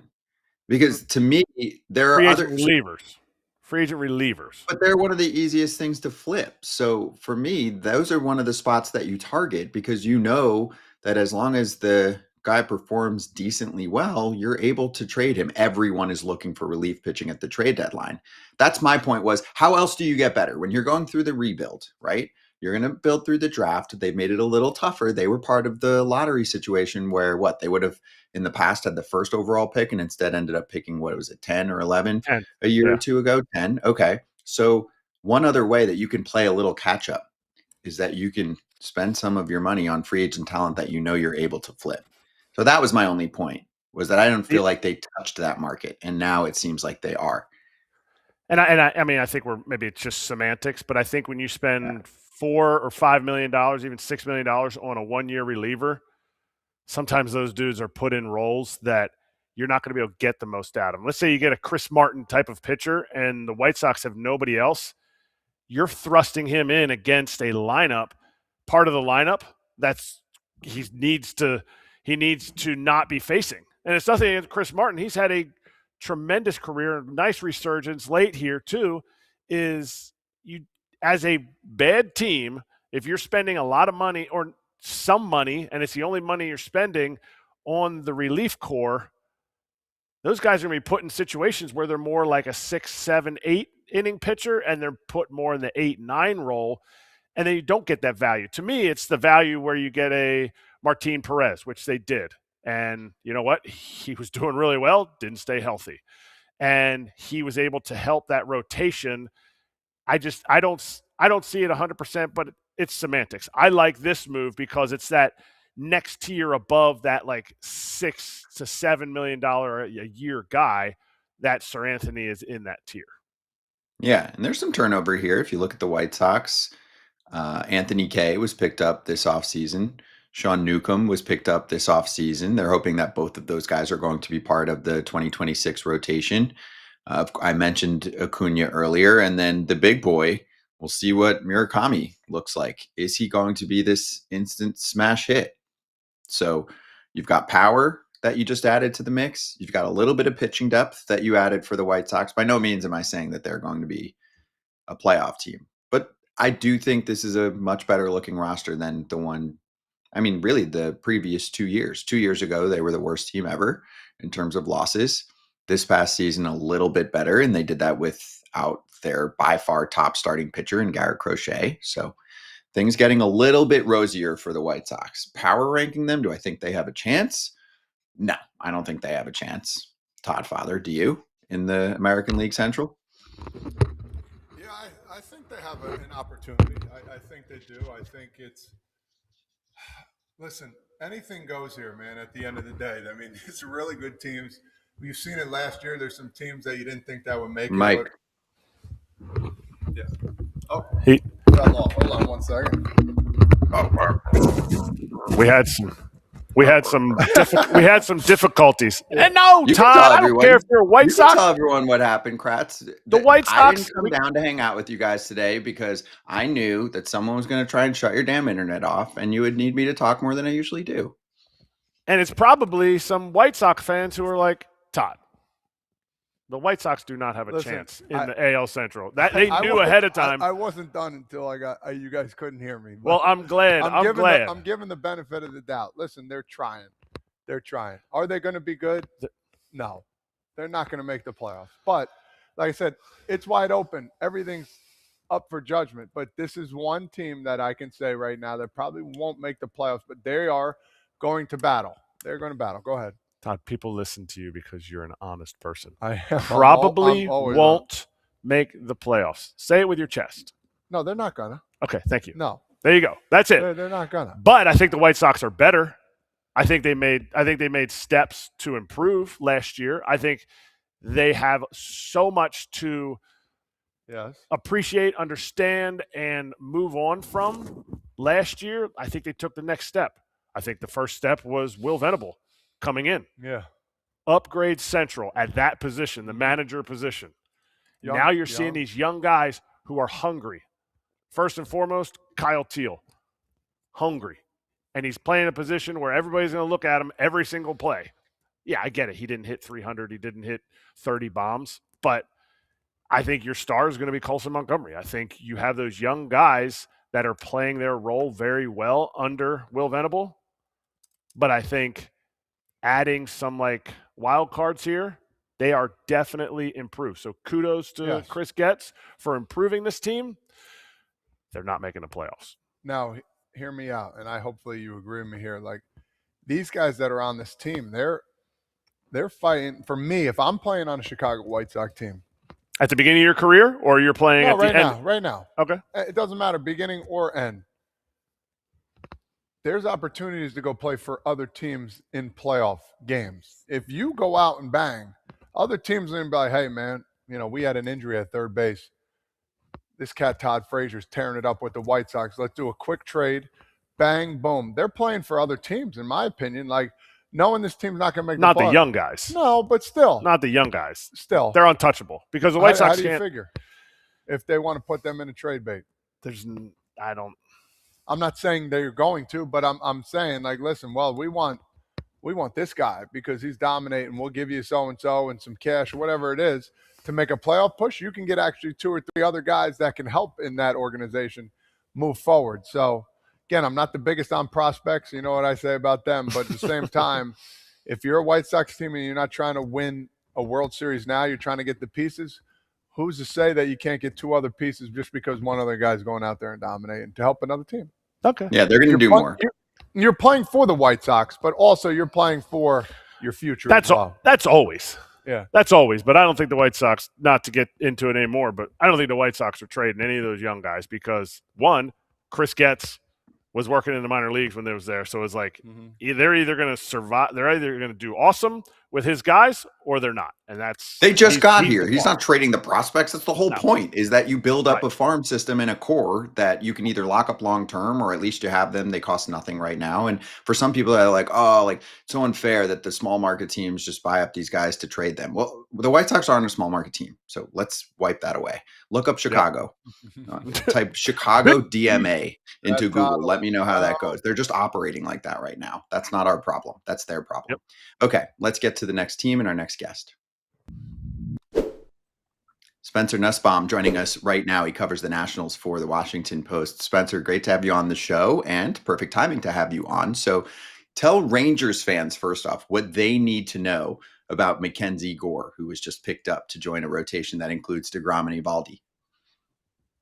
Because to me, there are other free agent relievers. But they're one of the easiest things to flip. So for me, those are one of the spots that you target, because you know that as long as the guy performs decently well, you're able to trade him. Everyone is looking for relief pitching at the trade deadline. That's my point, was how else do you get better when you're going through the rebuild, right? You're going to build through the draft. They've made it a little tougher. They were part of the lottery situation where they would have in the past had the first overall pick and instead ended up picking, 10 or 11 10, a year or two ago? 10. Okay. So one other way that you can play a little catch up is that you can spend some of your money on free agent talent that you know you're able to flip. So that was my only point, was that I don't feel like they touched that market, and now it seems like they are. And I mean, I think maybe it's just semantics, but I think when you spend $4 or $5 million, even $6 million on a 1-year reliever, sometimes those dudes are put in roles that you're not going to be able to get the most out of them. Let's say you get a Chris Martin type of pitcher and the White Sox have nobody else. You're thrusting him in against a lineup, part of the lineup that's he needs to not be facing. And it's nothing against Chris Martin. He's had a tremendous career, nice resurgence late here too. Is you, as a bad team, if you're spending a lot of money or some money, and it's the only money you're spending on the relief core, those guys are going to be put in situations where they're more like a 6, 7, 8 inning pitcher, and they're put more in the 8, 9 role, and then you don't get that value. To me, it's the value where you get a Martin Perez, which they did. And you know what? He was doing really well, didn't stay healthy. And he was able to help that rotation. I don't see it 100%, but it's semantics. I like this move because it's that next tier above that like $6 to $7 million a year guy. That Seranthony is in that tier. Yeah, and there's some turnover here. If you look at the White Sox, Anthony Kay was picked up this offseason. Sean Newcomb was picked up this offseason. They're hoping that both of those guys are going to be part of the 2026 rotation. I mentioned Acuna earlier, and then the big boy, we'll see what Murakami looks like. Is he going to be this instant smash hit? So you've got power, that you just added to the mix. You've got a little bit of pitching depth that you added for the White Sox. By no means am I saying that they're going to be a playoff team, but I do think this is a much better looking roster than the one. I mean, really, the previous 2 years. 2 years ago, they were the worst team ever in terms of losses. This past season, a little bit better, and they did that without their by far top starting pitcher in Garrett Crochet. So things getting a little bit rosier for the White Sox. Power ranking them, do I think they have a chance? No, I don't think they have a chance. Todd Father, do you, in the American League Central? Yeah, I think they have an opportunity. I think they do. I think it's – listen, anything goes here, man, at the end of the day. I mean, it's really good teams. You've seen it last year. There's some teams that you didn't think that would make it. Mike. Yeah. Oh, He fell off. Hold on 1 second. we had some difficulties. And no, You can Todd, tell I don't everyone. care if you're a White You Sox. can tell everyone what happened, Kratz. The White I Sox- didn't come down to hang out with you guys today because I knew that someone was going to try and shut your damn internet off, and you would need me to talk more than I usually do. And it's probably some White Sox fans who are like, Todd, the White Sox do not have a chance in the AL Central. That they knew ahead of time. I wasn't done until I got you guys couldn't hear me. Well, I'm glad. I'm glad. I'm giving the benefit of the doubt. Listen, they're trying. They're trying. Are they going to be good? No. They're not going to make the playoffs. But like I said, it's wide open. Everything's up for judgment. But this is one team that I can say right now that probably won't make the playoffs, but they are going to battle. They're going to battle. Go ahead. Todd, people listen to you because you're an honest person. I am. Probably I'm always won't make the playoffs. Say it with your chest. No, they're not gonna. Okay, thank you. No, There you go. That's it. they're not gonna. But I think the White Sox are better. I think they made steps to improve last year. I think they have so much to appreciate, understand, and move on from. Last year, I think they took the next step. I think the first step was Will Venable coming in. Yeah. Upgrade Central at that position, the manager position. Now you're seeing these young guys who are hungry. First and foremost, Kyle Teal. Hungry. And he's playing a position where everybody's going to look at him every single play. Yeah, I get it. He didn't hit 300. He didn't hit 30 bombs. But I think your star is going to be Colson Montgomery. I think you have those young guys that are playing their role very well under Will Venable. But I think adding some like wild cards here, they are definitely improved. So kudos to Chris Getz for improving this team. They're not making the playoffs. Now, hear me out, and hopefully you agree with me here. Like these guys that are on this team, they're fighting. For me, if I'm playing on a Chicago White Sox team, at the beginning of your career, or you're playing at the end? Right now. Okay. It doesn't matter, beginning or end. There's opportunities to go play for other teams in playoff games. If you go out and bang, other teams are going to be like, hey, man, we had an injury at third base. This cat, Todd Frazier, is tearing it up with the White Sox. Let's do a quick trade. Bang, boom. They're playing for other teams, in my opinion. Like, knowing this team's not going to make the playoffs. Not the young guys. No, but still. Not the young guys. Still. They're untouchable because the White Sox can't. How do you figure if they want to put them in a trade bait? I'm not saying they're going to, but I'm saying, like, listen, well, we want this guy because he's dominating. We'll give you so-and-so and some cash or whatever it is to make a playoff push. You can get actually 2 or 3 other guys that can help in that organization move forward. So, again, I'm not the biggest on prospects. You know what I say about them. But at the same time, if you're a White Sox team and you're not trying to win a World Series now, you're trying to get the pieces, who's to say that you can't get 2 other pieces just because one other guy's going out there and dominating to help another team? Okay. Yeah, they're going to do more. You're playing for the White Sox, but also you're playing for your future. That's always. Yeah. That's always. But I don't think the White Sox, not to get into it anymore, but I don't think the White Sox are trading any of those young guys because, one, Chris Getz was working in the minor leagues when they was there. So it was like they're either going to survive, they're either going to do awesome with his guys or they're not. And that's they just got here. the He's bar. not trading the prospects. That's the whole point, is that you build up Right. a farm system and a core that you can either lock up long term, or at least you have them. They cost nothing right now. And for some people that are like, oh, like it's so unfair that the small market teams just buy up these guys to trade them. Well, the White Sox aren't a small market team, so let's wipe that away. Look up Chicago. Type Chicago DMA into Google. Let me know how that goes. They're just operating like that right now. That's not our problem. That's their problem. Yep. Okay, let's get to the next team and our next guest. Spencer Nusbaum joining us right now. He covers the Nationals for the Washington Post. Spencer, great to have you on the show, and perfect timing to have you on. So tell Rangers fans, first off, what they need to know about MacKenzie Gore, who was just picked up to join a rotation that includes DeGrom and Eovaldi.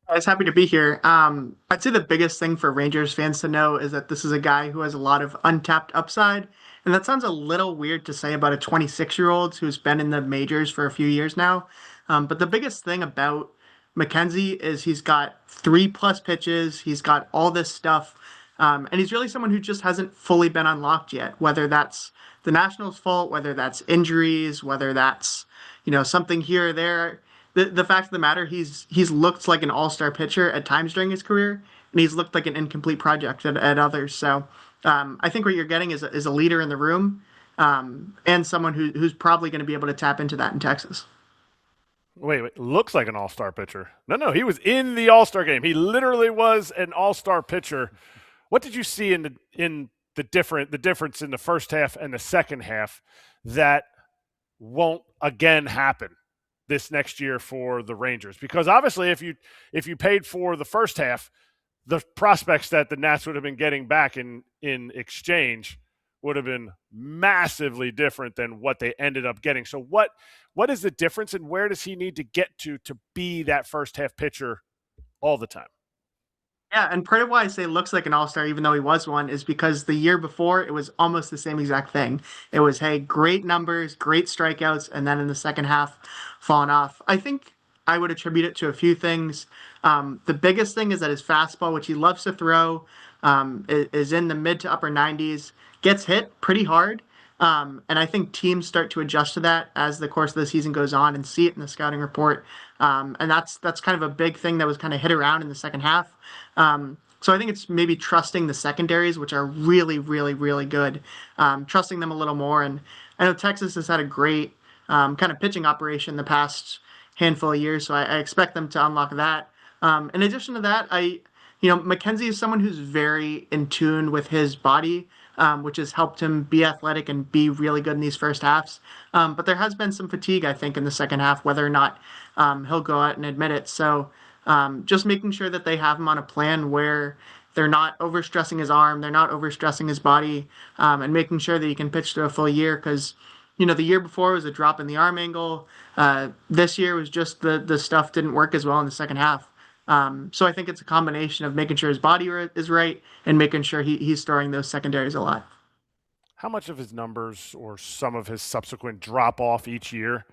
I was happy to be here. I'd say the biggest thing for Rangers fans to know is that this is a guy who has a lot of untapped upside. And that sounds a little weird to say about a 26-year-old who's been in the majors for a few years now. But the biggest thing about MacKenzie is he's got 3+ pitches. He's got all this stuff. And he's really someone who just hasn't fully been unlocked yet, whether that's the Nationals' fault, whether that's injuries, whether that's, something here or there. The fact of the matter, he's looked like an all-star pitcher at times during his career, and he's looked like an incomplete project at others. So I think what you're getting is a leader in the room, and someone who's probably going to be able to tap into that in Texas. Wait, looks like an all-star pitcher. No, he was in the all-star game. He literally was an all-star pitcher. What did you see in the difference in the first half and the second half that won't again happen this next year for the Rangers? Because obviously if you paid for the first half, the prospects that the Nats would have been getting back in exchange would have been massively different than what they ended up getting. So what is the difference, and where does he need to get to be that first half pitcher all the time? Yeah, and part of why I say looks like an all-star, even though he was one, is because the year before it was almost the same exact thing. It was, hey, great numbers, great strikeouts, and then in the second half, falling off. I think I would attribute it to a few things. The biggest thing is that his fastball, which he loves to throw, is in the mid to upper 90s, gets hit pretty hard. And I think teams start to adjust to that as the course of the season goes on and see it in the scouting report. And that's kind of a big thing that was kind of hit around in the second half. So I think it's maybe trusting the secondaries, which are really, really, really good, trusting them a little more. And I know Texas has had a great kind of pitching operation the past handful of years, so I expect them to unlock that. In addition to that, MacKenzie is someone who's very in tune with his body, which has helped him be athletic and be really good in these first halves. But there has been some fatigue, I think, in the second half, whether or not he'll go out and admit it. So just making sure that they have him on a plan where they're not overstressing his arm, they're not overstressing his body, and making sure that he can pitch through a full year. Because, the year before was a drop in the arm angle. This year was just the stuff didn't work as well in the second half. So I think it's a combination of making sure his body is right and making sure he's storing those secondaries alive. How much of his numbers or some of his subsequent drop off each year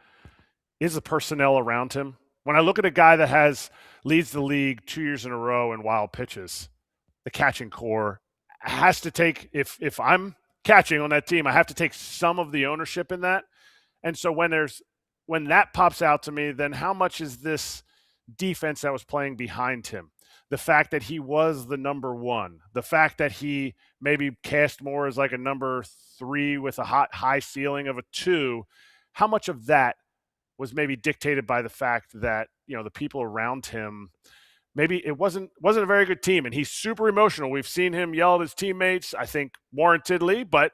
is the personnel around him? When I look at a guy that leads the league 2 years in a row in wild pitches, the catching core has to take, if I'm catching on that team, I have to take some of the ownership in that. And so when that pops out to me, then how much is this defense that was playing behind him? The fact that he was the number one, the fact that he maybe cast more as like a number 3 with a high ceiling of a 2, how much of that was maybe dictated by the fact that, the people around him, maybe it wasn't a very good team, and he's super emotional. We've seen him yell at his teammates, I think warrantedly, but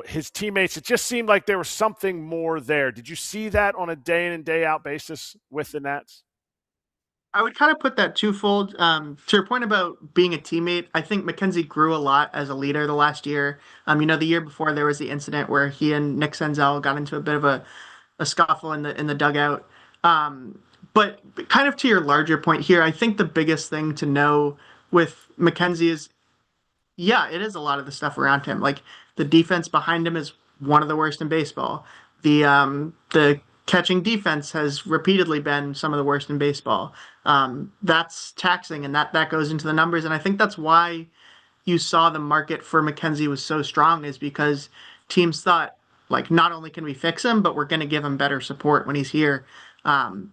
his teammates, it just seemed like there was something more there. Did you see that on a day in and day out basis with the Nats? I would kind of put that twofold. To your point about being a teammate, I think MacKenzie grew a lot as a leader the last year. The year before there was the incident where he and Nick Senzel got into a bit of a scuffle in the dugout. But kind of to your larger point here, I think the biggest thing to know with MacKenzie is, yeah, it is a lot of the stuff around him. Like the defense behind him is one of the worst in baseball. The catching defense has repeatedly been some of the worst in baseball. That's taxing, and that goes into the numbers. And I think that's why you saw the market for MacKenzie was so strong, is because teams thought, like, not only can we fix him, but we're going to give him better support when he's here. And,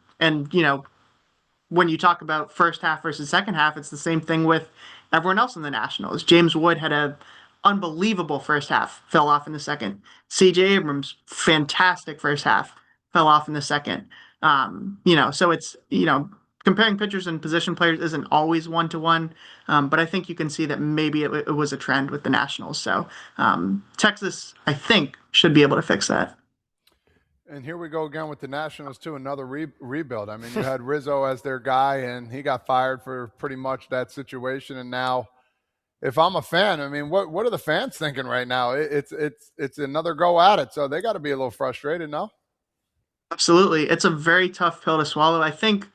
when you talk about first half versus second half, it's the same thing with everyone else in the Nationals. James Wood had a unbelievable first half, fell off in the second. CJ Abrams, fantastic first half, fell off in the second. So it's, comparing pitchers and position players isn't always one-to-one, but I think you can see that maybe it was a trend with the Nationals. So Texas, I think, should be able to fix that. And here we go again with the Nationals, too, another rebuild. I mean, you had Rizzo as their guy, and he got fired for pretty much that situation. And now, if I'm a fan, I mean, what are the fans thinking right now? It's another go at it, so they got to be a little frustrated, no? Absolutely. It's a very tough pill to swallow. I think,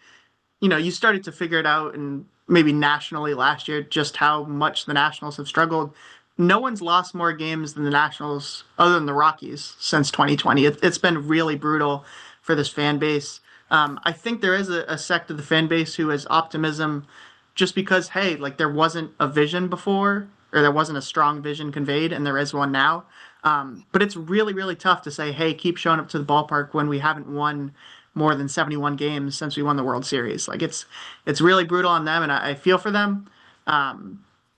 you started to figure it out, and maybe nationally last year, just how much the Nationals have struggled. No one's lost more games than the Nationals, other than the Rockies, since 2020. It's been really brutal for this fan base. I think there is a sect of the fan base who has optimism just because, hey, like, there wasn't a vision before, or there wasn't a strong vision conveyed, and there is one now. But it's really, really tough to say, hey, keep showing up to the ballpark when we haven't won more than 71 games since we won the World Series. Like, it's really brutal on them, and I feel for them.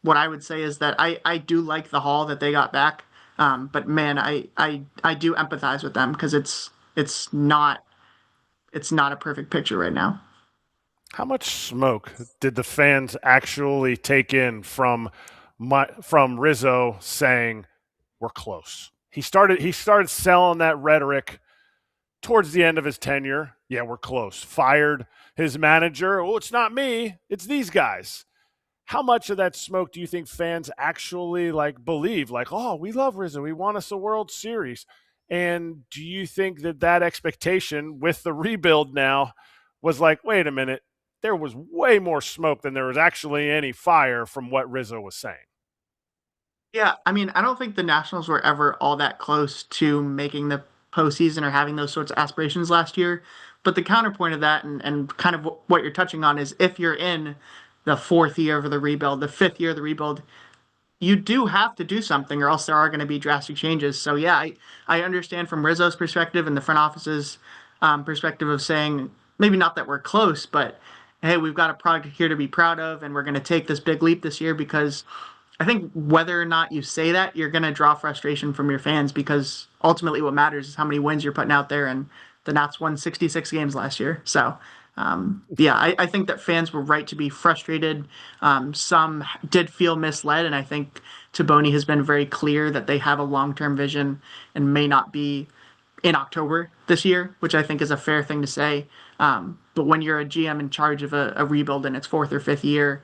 What I would say is that I do like the haul that they got back. But man, I do empathize with them, because it's not a perfect picture right now. How much smoke did the fans actually take in from Rizzo saying we're close? He started selling that rhetoric towards the end of his tenure. Yeah, we're close. Fired his manager. Oh, it's not me, it's these guys. How much of that smoke do you think fans actually believe? Like, oh, we love Rizzo, he won us a World Series. And do you think that expectation with the rebuild now was like, wait a minute, there was way more smoke than there was actually any fire from what Rizzo was saying? Yeah, I mean, I don't think the Nationals were ever all that close to making the postseason or having those sorts of aspirations last year. But the counterpoint of that, and kind of what you're touching on, is if you're in the fourth year of the rebuild, the fifth year of the rebuild, you do have to do something, or else there are going to be drastic changes. So yeah, I understand from Rizzo's perspective and the front office's perspective of saying, maybe not that we're close, but hey, we've got a product here to be proud of, and we're going to take this big leap this year, because I think whether or not you say that, you're going to draw frustration from your fans, because ultimately what matters is how many wins you're putting out there, and the Nats won 66 games last year. So I think that fans were right to be frustrated. Some did feel misled, and I think Taboni has been very clear that they have a long-term vision and may not be in October this year, which I think is a fair thing to say. But when you're a GM in charge of a rebuild in its fourth or fifth year,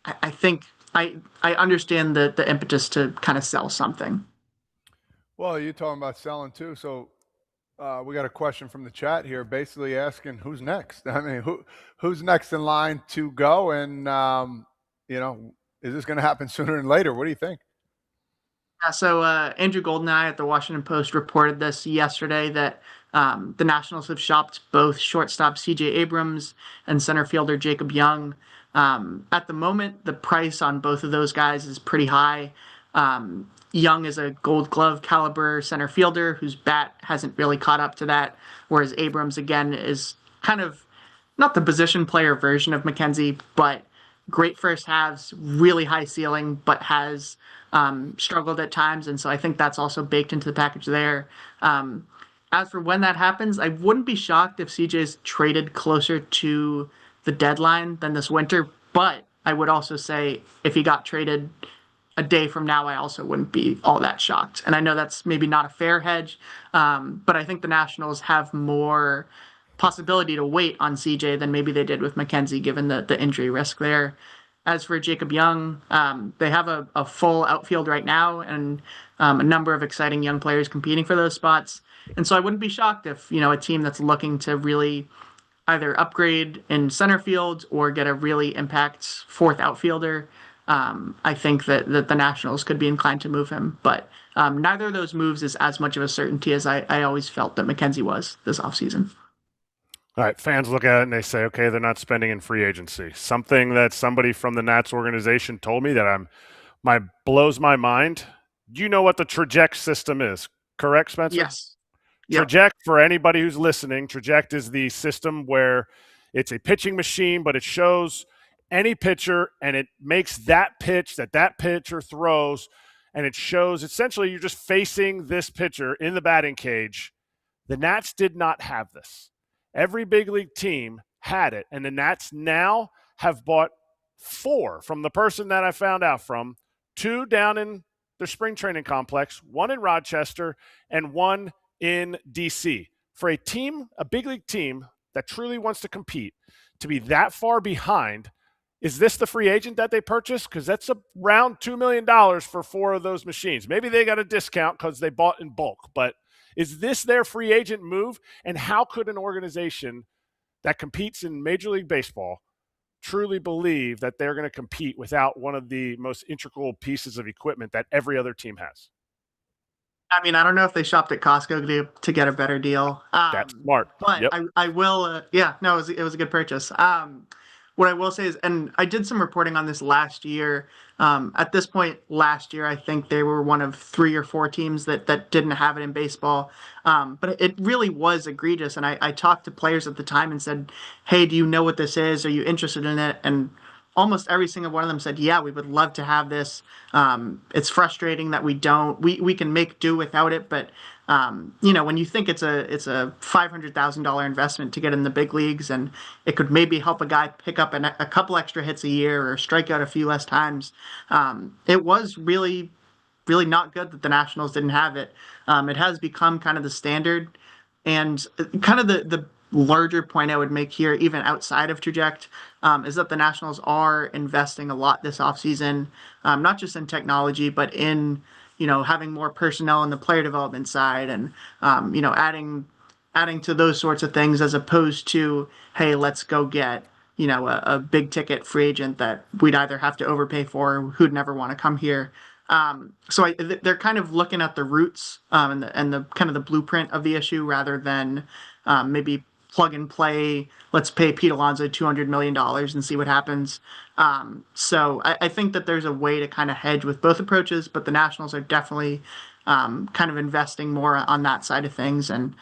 I think I understand the impetus to kind of sell something. Well, you're talking about selling too, so we got a question from the chat here, basically asking who's next. I mean, who's next in line to go, and is this going to happen sooner than later? What do you think? Yeah, so Andrew Goldeneye at the Washington Post reported this yesterday, that the Nationals have shopped both shortstop CJ Abrams and center fielder Jacob Young. At the moment, the price on both of those guys is pretty high. Young is a Gold Glove caliber center fielder whose bat hasn't really caught up to that, whereas Abrams, again, is kind of not the position player version of MacKenzie, but great first halves, really high ceiling, but has struggled at times, and so I think that's also baked into the package there. As for when that happens, I wouldn't be shocked if CJ's traded closer to the deadline than this winter, but I would also say if he got traded a day from now, I also wouldn't be all that shocked. And I know that's maybe not a fair hedge, but I think the Nationals have more possibility to wait on CJ than maybe they did with MacKenzie, given the injury risk there. As for Jacob Young, they have a full outfield right now, and a number of exciting young players competing for those spots. And so I wouldn't be shocked if, a team that's looking to really either upgrade in center field or get a really impact fourth outfielder, I think that the Nationals could be inclined to move him. But neither of those moves is as much of a certainty as I always felt that MacKenzie was this offseason. All right, fans look at it and they say, okay, they're not spending in free agency. Something that somebody from the Nats organization told me that blows my mind. Do you know what the traject system is? Correct, Spencer? Yes. Yep. Traject, for anybody who's listening, Traject is the system where it's a pitching machine, but it shows any pitcher and it makes that pitch that pitcher throws, and it shows essentially you're just facing this pitcher in the batting cage. The Nats did not have this. Every big league team had it, and the Nats now have bought 4 from the person that I found out from, 2 down in their spring training complex, 1 in Rochester, and 1 in DC. For a big league team that truly wants to compete, to be that far behind, is this the free agent that they purchased? Because that's around $2 million for 4 of those machines. Maybe they got a discount because they bought in bulk, but is this their free agent move? And how could an organization that competes in Major League Baseball truly believe that they're going to compete without one of the most integral pieces of equipment that every other team has? I mean, I don't know if they shopped at Costco to get a better deal. That's smart. But Yep. I will, no, it was a good purchase. What I will say is, and I did some reporting on this last year. At this point last year, I think they were one of 3 or 4 teams that didn't have it in baseball. But it really was egregious. And I talked to players at the time and said, hey, do you know what this is? Are you interested in it? And almost every single one of them said, yeah, we would love to have this. It's frustrating that we don't. We can make do without it, but when you think it's a $500,000 investment to get in the big leagues, and it could maybe help a guy pick up a couple extra hits a year or strike out a few less times, it was really, really not good that the Nationals didn't have it. It has become kind of the standard, and kind of the larger point I would make here, even outside of Traject, is that the Nationals are investing a lot this offseason, not just in technology, but in having more personnel in the player development side, and adding to those sorts of things, as opposed to, hey, let's go get a big ticket free agent that we'd either have to overpay for or who'd never want to come here. So they're kind of looking at the roots and the kind of the blueprint of the issue, rather than maybe plug and play. Let's pay Pete Alonso $200 million and see what happens. So I think that there's a way to kind of hedge with both approaches, but the Nationals are definitely kind of investing more on that side of things. And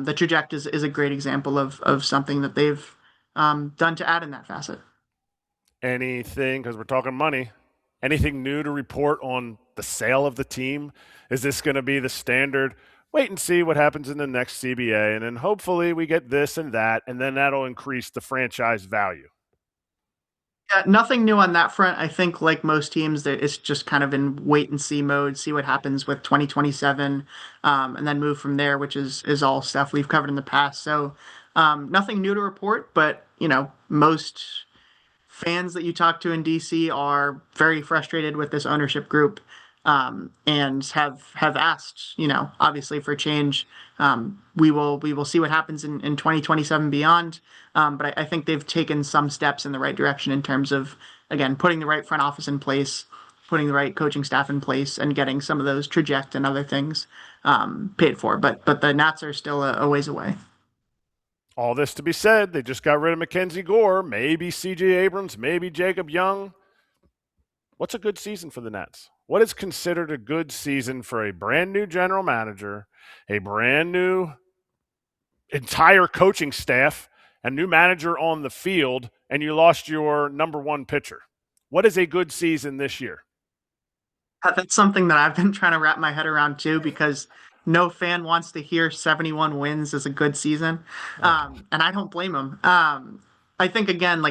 the Traject is a great example of something that they've done to add in that facet. Anything, because we're talking money, anything new to report on the sale of the team? Is this going to be the standard? Wait and see what happens in the next CBA, and then hopefully we get this and that, and then that'll increase the franchise value. Yeah, nothing new on that front. I think, like most teams, that it's just kind of in wait and see mode, see what happens with 2027, and then move from there, which is all stuff we've covered in the past. So nothing new to report, but most fans that you talk to in DC are very frustrated with this ownership group, and have asked, obviously, for change. We will see what happens in 2027 beyond. But I think they've taken some steps in the right direction in terms of, again, putting the right front office in place, putting the right coaching staff in place, and getting some of those Traject and other things paid for. But the Nats are still a ways away. All this to be said, they just got rid of MacKenzie Gore, maybe C.J. Abrams, maybe Jacob Young. What's a good season for the Nats? What is considered a good season for a brand new general manager, a brand new entire coaching staff, a new manager on the field, and you lost your number 1 pitcher? What is a good season this year? That's something that I've been trying to wrap my head around too, because no fan wants to hear 71 wins as a good season. And I don't blame them. I think, again,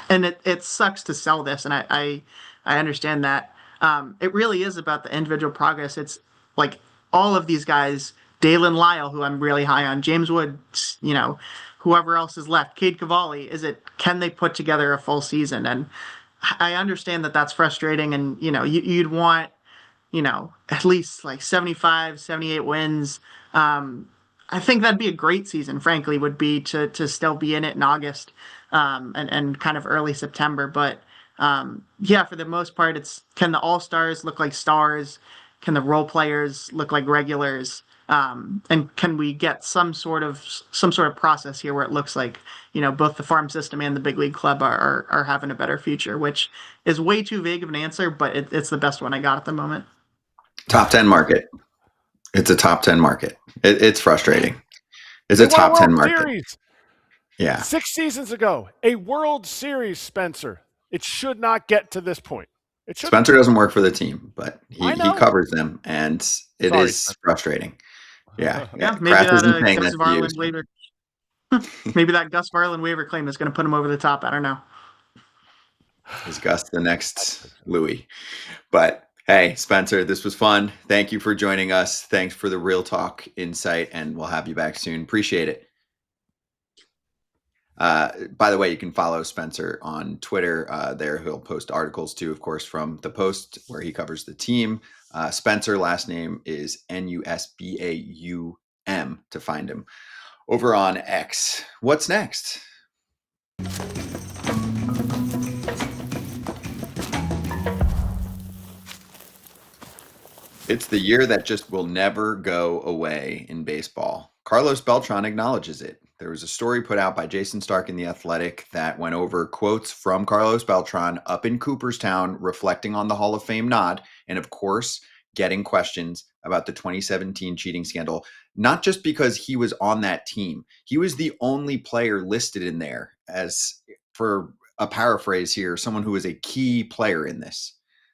and it sucks to sell this, and I understand that. It really is about the individual progress. It's like all of these guys, Dalen Lyle, who I'm really high on, James Wood, whoever else is left, Cade Cavalli, can they put together a full season? And I understand that that's frustrating, and you'd want at least 75, 78 wins. I think that'd be a great season, frankly, would be to still be in it in August and kind of early September. But for the most part, can the all-stars look like stars? Can the role players look like regulars? And can we get some sort of process here where it looks like both the farm system and the big league club are having a better future, which is way too vague of an answer, but it's the best one I got at the moment. Top 10 market. It's a top 10 market. It's frustrating. It's They a won a top 10 World market. Series Yeah. 6 seasons ago. A World Series, Spencer. It should not get to this point. It should. Spencer doesn't work for the team, but I he know. covers them, and it Sorry, is Spencer. frustrating. Yeah. Yeah, maybe Kratz that isn't saying Gus that to you. Varland waiver. Maybe that Gus Varland waiver claim is going to put him over the top. I don't know. Is Gus the next Louis? But hey, Spencer, this was fun. Thank you for joining us. Thanks for the real talk insight, and we'll have you back soon. Appreciate it. By the way, you can follow Spencer on Twitter. There he'll post articles too, of course, from the Post where he covers the team. Spencer, last name is Nusbaum to find him. Over on X. What's next? It's the year that just will never go away in baseball. Carlos Beltran acknowledges it. There was a story put out by Jason Stark in The Athletic that went over quotes from Carlos Beltran up in Cooperstown reflecting on the Hall of Fame nod, and of course, getting questions about the 2017 cheating scandal, not just because he was on that team. He was the only player listed in there as, for a paraphrase here, someone who was a key player in this.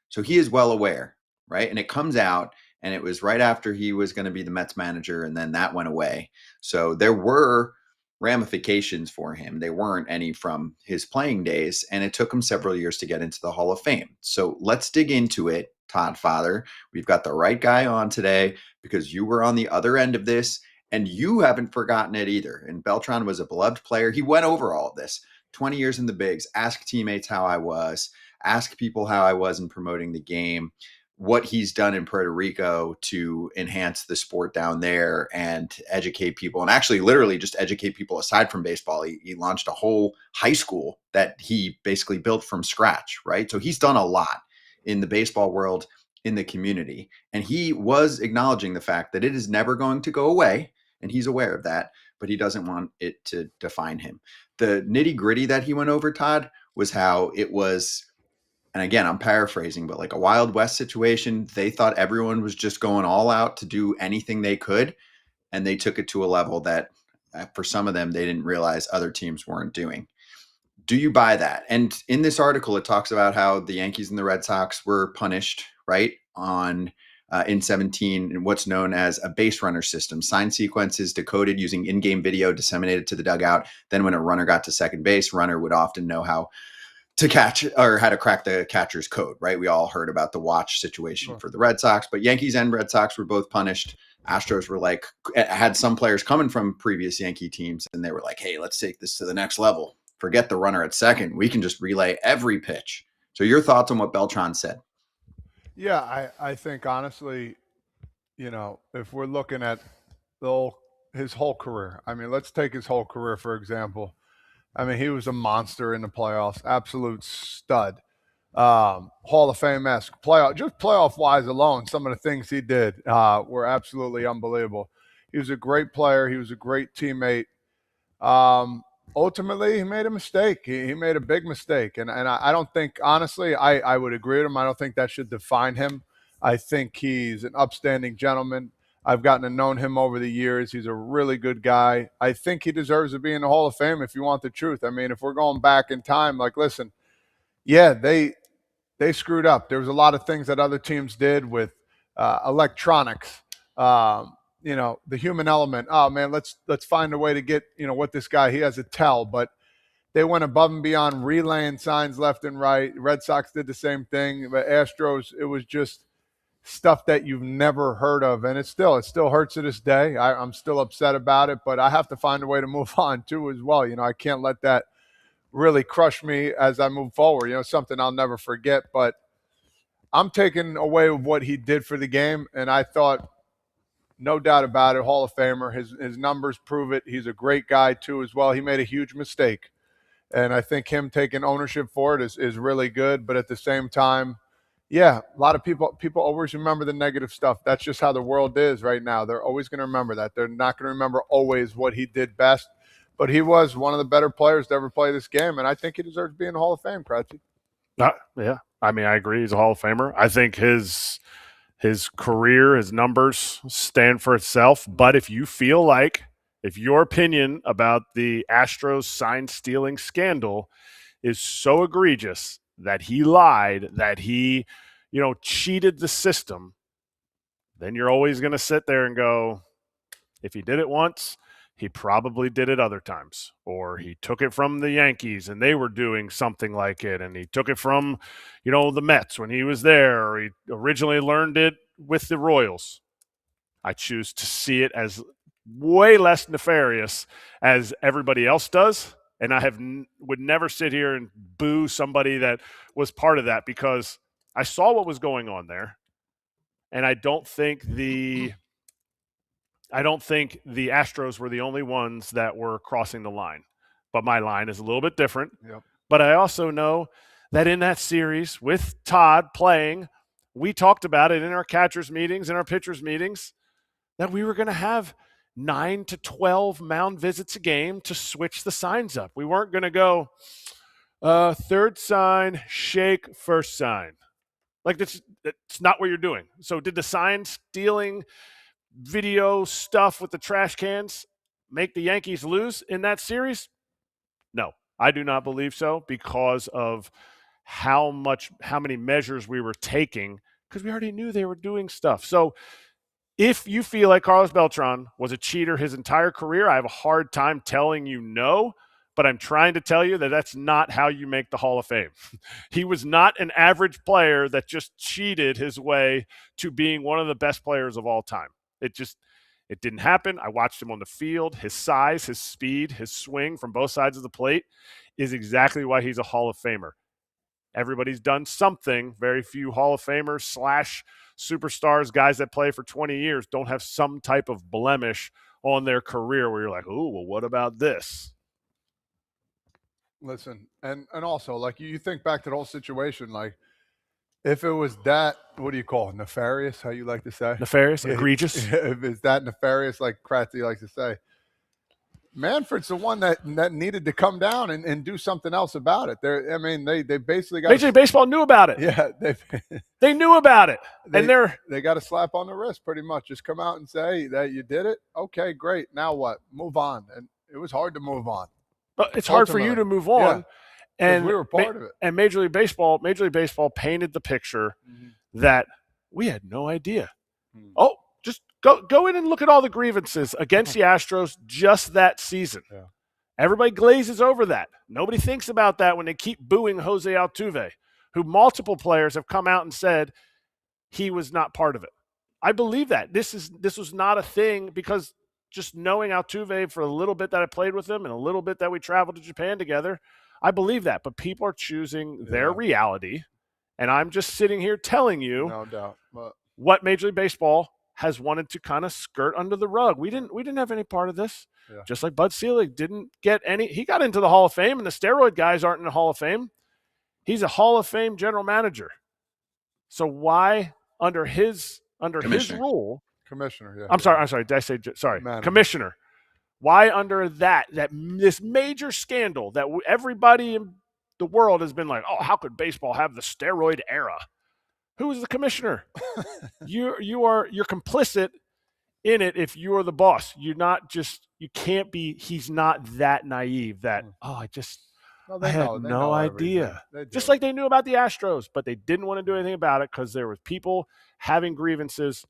So he is well aware, right? And it comes out, and it was right after he was going to be the Mets manager, and then that went away. So there were ramifications for him. They weren't any from his playing days, and it took him several years to get into the Hall of Fame. So let's dig into it, Todd Father. We've got the right guy on today because you were on the other end of this, and you haven't forgotten it either. And Beltran was a beloved player. He went over all of this. 20 years in the bigs. Ask teammates how I was. Ask people how I was in promoting the game. What he's done in Puerto Rico to enhance the sport down there and educate people, and actually literally just educate people aside from baseball. He launched a whole high school that he basically built from scratch, right? So he's done a lot in the baseball world, in the community. And he was acknowledging the fact that it is never going to go away. And he's aware of that, but he doesn't want it to define him. The nitty gritty that he went over, Todd, was how it was, and again, I'm paraphrasing, but like a Wild West situation. They thought everyone was just going all out to do anything they could. And they took it to a level that for some of them, they didn't realize other teams weren't doing. Do you buy that? And in this article, it talks about how the Yankees and the Red Sox were punished, right, on in 17 in what's known as a base runner system. Sign sequences decoded using in-game video disseminated to the dugout. Then when a runner got to second base, runner would often know how to catch or how to crack the catcher's code, right? We all heard about the watch situation for the Red Sox, but Yankees and Red Sox were both punished. Astros were like, had some players coming from previous Yankee teams, and they were like, hey, let's take this to the next level. Forget the runner at second. We can just relay every pitch. So your thoughts on what Beltran said? Yeah, I think honestly, if we're looking at his whole career, I mean, let's take his whole career, for example. I mean, he was a monster in the playoffs, absolute stud. Hall of Fame-esque. Just playoff-wise alone, some of the things he did were absolutely unbelievable. He was a great player. He was a great teammate. Ultimately, he made a mistake. He made a big mistake. And I don't think, honestly, I would agree with him. I don't think that should define him. I think he's an upstanding gentleman. I've gotten to know him over the years. He's a really good guy. I think he deserves to be in the Hall of Fame if you want the truth. I mean, if we're going back in time, like, listen, yeah, they screwed up. There was a lot of things that other teams did with electronics, the human element. Oh, man, let's find a way to get, what this guy, he has a tell. But they went above and beyond relaying signs left and right. Red Sox did the same thing. But Astros, it was just stuff that you've never heard of, and it still hurts to this day. I'm still upset about it, but I have to find a way to move on too as well. I can't let that really crush me as I move forward. Something I'll never forget. But I'm taking away what he did for the game, and I thought, no doubt about it, Hall of Famer. His numbers prove it. He's a great guy too as well. He made a huge mistake, and I think him taking ownership for it is really good. But at the same time, yeah, a lot of people always remember the negative stuff. That's just how the world is right now. They're always going to remember that. They're not going to remember always what he did best. But he was one of the better players to ever play this game, and I think he deserves to be in the Hall of Fame, Kratz. Yeah. I mean, I agree. He's a Hall of Famer. I think his His career, his numbers stand for itself. But if you feel like, if your opinion about the Astros sign stealing scandal is so egregious that he lied, that he, cheated the system, then you're always going to sit there and go, if he did it once, he probably did it other times. Or he took it from the Yankees and they were doing something like it. And he took it from, the Mets when he was there, or he originally learned it with the Royals. I choose to see it as way less nefarious as everybody else does. And I would never sit here and boo somebody that was part of that, because I saw what was going on there. And I don't think the Astros were the only ones that were crossing the line. But my line is a little bit different. Yep. But I also know that in that series with Todd playing, we talked about it in our catchers meetings, in our pitchers meetings, that we were going to have 9 to 12 mound visits a game to switch the signs up. We weren't going to go third sign, shake, first sign. Like, that's not what you're doing. So did the sign stealing video stuff with the trash cans make the Yankees lose in that series? No, I do not believe so, because of how many measures we were taking, because we already knew they were doing stuff. So if you feel like Carlos Beltran was a cheater his entire career, I have a hard time telling you no, but I'm trying to tell you that that's not how you make the Hall of Fame. He was not an average player that just cheated his way to being one of the best players of all time. It didn't happen. I watched him on the field. His size, his speed, his swing from both sides of the plate is exactly why he's a Hall of Famer. Everybody's done something. Very few Hall of Famers / superstars, guys that play for 20 years, don't have some type of blemish on their career where you're like, oh, well, what about this? Listen, and also, like, you think back to the whole situation, like, if it was that, what do you call it, nefarious, how you like to say? Nefarious, egregious. If it's that nefarious, like Kratz likes to say, Manfred's the one that needed to come down and do something else about it. They basically got Major League Baseball knew about it. Yeah, they knew about it, and they got a slap on the wrist, pretty much. Just come out and say that you did it. Okay, great. Now what? Move on. And it was hard to move on. But it's hard for you to move on, and we were part of it. And Major League Baseball painted the picture that we had no idea. Oh, just go in and look at all the grievances against the Astros just that season. Yeah. Everybody glazes over that. Nobody thinks about that when they keep booing Jose Altuve, who multiple players have come out and said he was not part of it. I believe that. This was not a thing, because just knowing Altuve for a little bit that I played with him and a little bit that we traveled to Japan together, I believe that. But people are choosing their reality, and I'm just sitting here telling you, no doubt, what Major League Baseball has wanted to kind of skirt under the rug. We didn't have any part of this. Yeah. Just like Bud Selig didn't get any. He got into the Hall of Fame, and the steroid guys aren't in the Hall of Fame. He's a Hall of Fame general manager. So why under his rule? Commissioner, yeah. I'm sorry. Did I say sorry? Manager. Commissioner. Why under this major scandal that everybody in the world has been like, oh, how could baseball have the steroid era? Who is the commissioner? You're complicit in it if you're the boss. You're not just, you can't be, he's not that naive that, I had no idea. Just like they knew about the Astros, but they didn't want to do anything about it because there were people having grievances.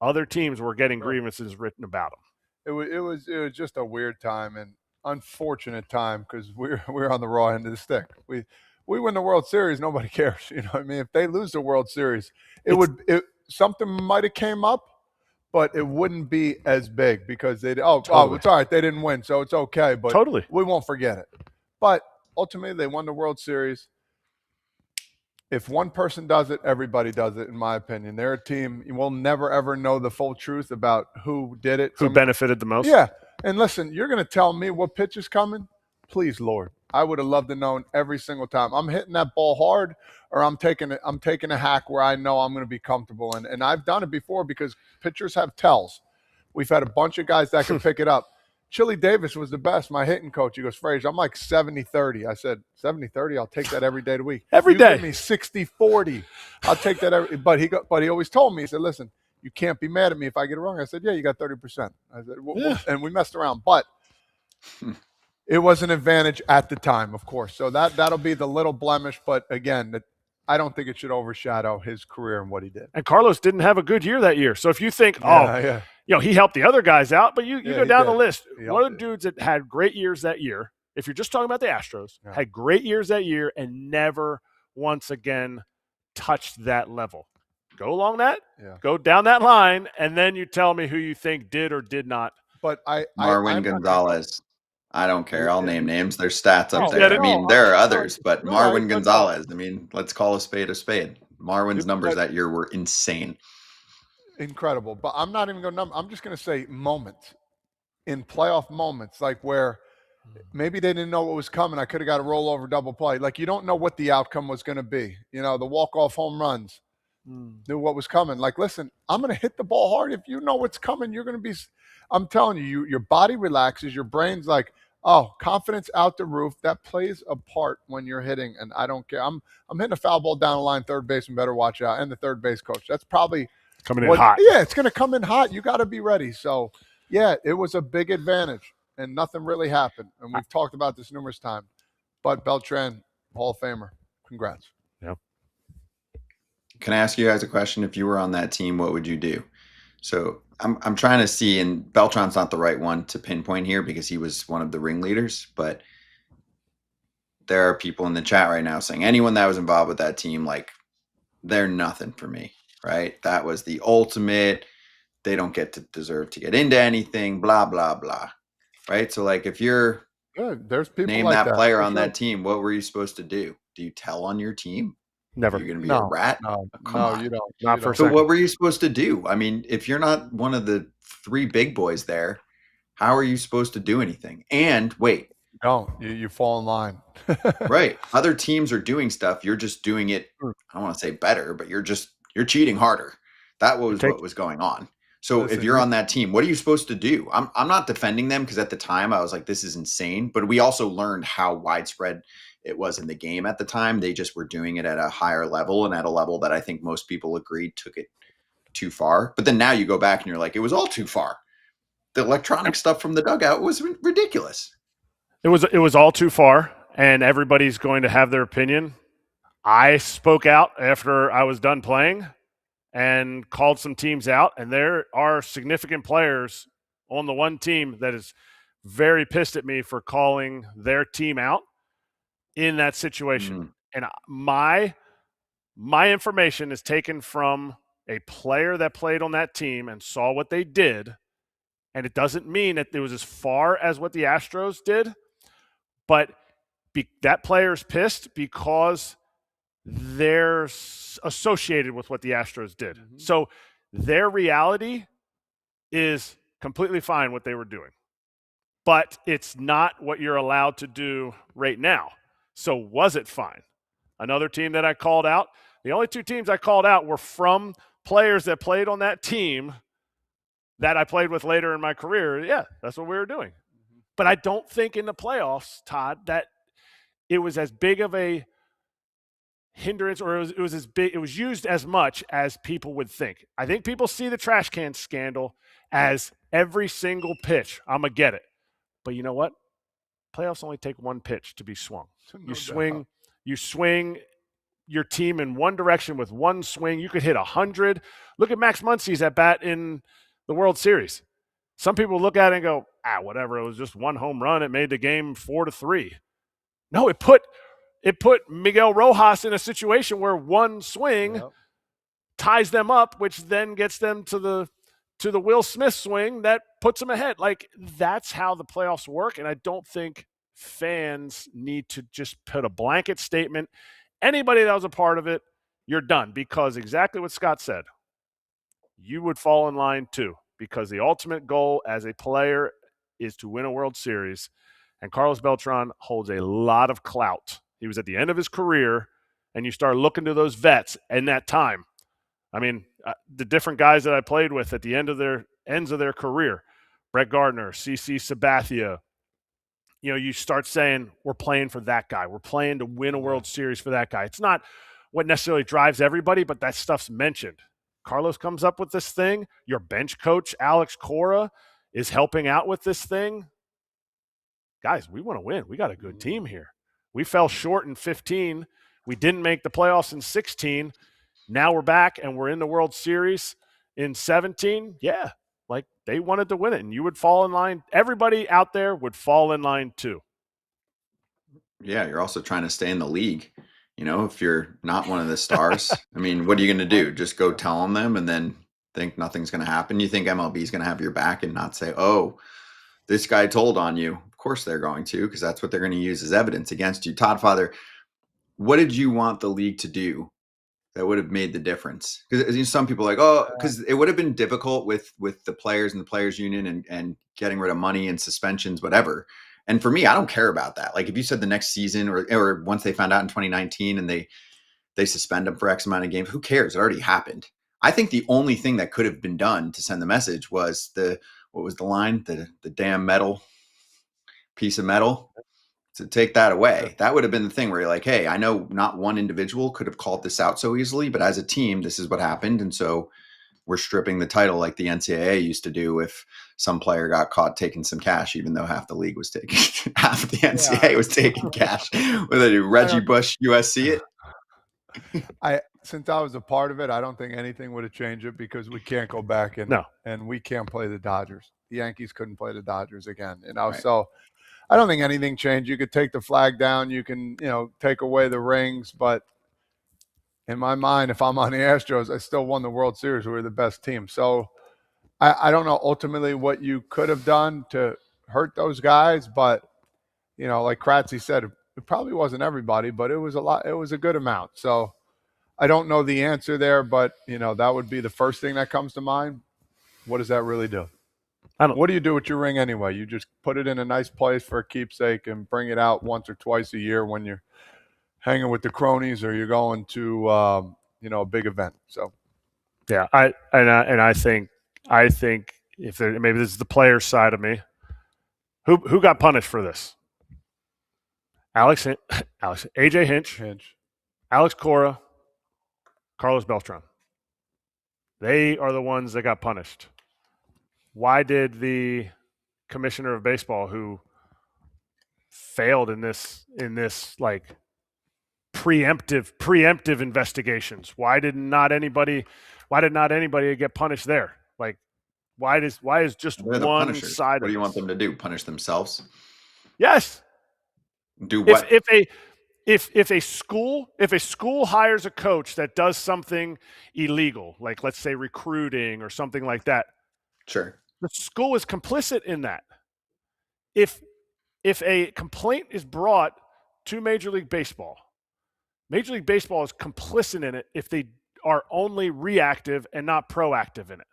Other teams were getting grievances written about them. It was just a weird time and unfortunate time, because we're on the raw end of the stick. We win the World Series, nobody cares. You know what I mean? If they lose the World Series, something might have came up, but it wouldn't be as big, because it's all right, they didn't win, so it's okay. But totally, we won't forget it. But ultimately, they won the World Series. If one person does it, everybody does it, in my opinion. They're a team. You will never, ever know the full truth about who did it. Who benefited the most. Yeah. And listen, you're going to tell me what pitch is coming? Please, Lord. I would have loved to know every single time. I'm hitting that ball hard, or I'm taking a hack where I know I'm going to be comfortable. And I've done it before, because pitchers have tells. We've had a bunch of guys that can pick it up. Chili Davis was the best, my hitting coach. He goes, Frazier, I'm like 70-30. I said, 70-30? I'll take that every day of the week. Every you day. Give me 60-40. I'll take that but he always told me, he said, listen, you can't be mad at me if I get it wrong. I said, yeah, you got 30%. I said, and we messed around. But it was an advantage at the time, of course. So that'll be the little blemish. But again, I don't think it should overshadow his career and what he did. And Carlos didn't have a good year that year. So if you think, he helped the other guys out, but you go down the list. One of the dudes that had great years that year, if you're just talking about the Astros, had great years that year and never once again touched that level. Go along that, go down that line, and then you tell me who you think did or did not. But Marwin Gonzalez. I don't care. I'll name names. There's stats up there. I mean, there are others, but Marwin Gonzalez. I mean, let's call a spade a spade. Marwin's numbers that year were insane. Incredible. But I'm not even going to I'm just going to say moments, in playoff moments, like where maybe they didn't know what was coming. I could have got a rollover double play. Like, you don't know what the outcome was going to be. You know, the walk-off home runs. Knew what was coming. Like, listen, I'm going to hit the ball hard. If you know what's coming, you're going to be – I'm telling you, your body relaxes. Your brain's like, oh, confidence out the roof. That plays a part when you're hitting, and I don't care. I'm hitting a foul ball down the line, third baseman better watch out, and the third base coach. That's probably – coming in hot. Yeah, it's going to come in hot. You got to be ready. So, yeah, it was a big advantage, and nothing really happened. And we've talked about this numerous times. But Beltran, Hall of Famer, congrats. Yeah. Can I ask you guys a question? If you were on that team, what would you do? So I'm trying to see, and Beltran's not the right one to pinpoint here because he was one of the ringleaders, but there are people in the chat right now saying anyone that was involved with that team, like, they're nothing for me, right? That was the ultimate. They don't get to deserve to get into anything, blah, blah, blah, right? So, like, if you're there's people name like that player on that team, what were you supposed to do? Do you tell on your team? Never. You're going to be a rat? No, you don't. Not for a So second. what were you supposed to do? I mean, if you're not one of the three big boys there, how are you supposed to do anything? And wait. No, you fall in line. Right. Other teams are doing stuff. You're just doing it, I don't want to say better, but you're cheating harder. That was what was going on. So if you're on that team, what are you supposed to do? I'm not defending them because at the time I was like, this is insane. But we also learned how widespread it was in the game at the time. They just were doing it at a higher level and at a level that I think most people agreed took it too far. But then now you go back and you're like, it was all too far. The electronic stuff from the dugout was ridiculous. It was all too far, and everybody's going to have their opinion. I spoke out after I was done playing and called some teams out, and there are significant players on the one team that is very pissed at me for calling their team out in that situation. And my information is taken from a player that played on that team and saw what they did, and it doesn't mean that it was as far as what the Astros did, but that player's pissed because they're associated with what the Astros did. So their reality is completely fine what they were doing, but it's not what you're allowed to do right now. So was it fine? Another team that I called out, the only two teams I called out were from players that played on that team that I played with later in my career. Yeah, that's what we were doing. But I don't think in the playoffs, Todd, that it was as big of a hindrance, or it was as big, it was used as much as people would think. I think people see the trash can scandal as every single pitch, I'm going to get it. But you know what? Playoffs only take one pitch to be swung. You swing your team in one direction with one swing. You could hit 100. Look at Max Muncy's at bat in the World Series. Some people look at it and go, whatever. It was just one home run. It made the game 4-3. No, it put Miguel Rojas in a situation where one swing ties them up, which then gets them to the Will Smith swing that puts them ahead. Like, that's how the playoffs work, and I don't think fans need to just put a blanket statement. Anybody that was a part of it, you're done, because exactly what Scott said, you would fall in line too, because the ultimate goal as a player is to win a World Series, and Carlos Beltran holds a lot of clout. He was at the end of his career, and you start looking to those vets in that time. I mean, the different guys that I played with at the ends of their career, Brett Gardner, CC Sabathia. You start saying we're playing for that guy. We're playing to win a World Series for that guy. It's not what necessarily drives everybody, but that stuff's mentioned. Carlos comes up with this thing. Your bench coach, Alex Cora, is helping out with this thing. Guys, we want to win. We got a good team here. We fell short in 15. We didn't make the playoffs in 16. Now we're back and we're in the World Series in 17. Yeah, like they wanted to win it, and you would fall in line. Everybody out there would fall in line too. Yeah, you're also trying to stay in the league. If you're not one of the stars, I mean, what are you going to do? Just go tell them and then think nothing's going to happen? You think MLB is going to have your back and not say, oh, this guy told on you? Of course they're going to, because that's what they're going to use as evidence against you. Todd Father, what did you want the league to do that would have made the difference? Because some people are like, because it would have been difficult with the players and the players union and getting rid of money and suspensions, whatever. And for me, I don't care about that. Like if you said the next season or once they found out in 2019 and they suspend them for X amount of games, who cares? It already happened. I think the only thing that could have been done to send the message was what was the line? The damn piece of metal. To take that away. That would have been the thing where you're like, hey, I know not one individual could have called this out so easily, but as a team, this is what happened. And so we're stripping the title like the NCAA used to do if some player got caught taking some cash, even though half the league was taking half of the NCAA was taking cash. What did they do? Reggie Bush, USC it? Since I was a part of it, I don't think anything would have changed it because we can't go back and we can't play the Dodgers. The Yankees couldn't play the Dodgers again. Right. So I don't think anything changed. You could take the flag down. You can, take away the rings. But in my mind, if I'm on the Astros, I still won the World Series. We were the best team. So I don't know ultimately what you could have done to hurt those guys. But, like Kratz said, it probably wasn't everybody, but it was a lot. It was a good amount. So I don't know the answer there, but, that would be the first thing that comes to mind. What does that really do? What do you do with your ring anyway? You just put it in a nice place for a keepsake and bring it out once or twice a year when you're hanging with the cronies or you're going to, a big event. So, yeah, I think if there, maybe this is the player side of me. Who got punished for this? AJ Hinch, Alex Cora, Carlos Beltran. They are the ones that got punished. Why did the commissioner of baseball, who failed in this like preemptive investigations, why did not anybody get punished there? Like, why is just one side? What do you want them to do? Punish themselves? Yes. Do what? If a school hires a coach that does something illegal, like let's say recruiting or something like that, sure, the school is complicit in that. If a complaint is brought to Major League Baseball is complicit in it if they are only reactive and not proactive in it.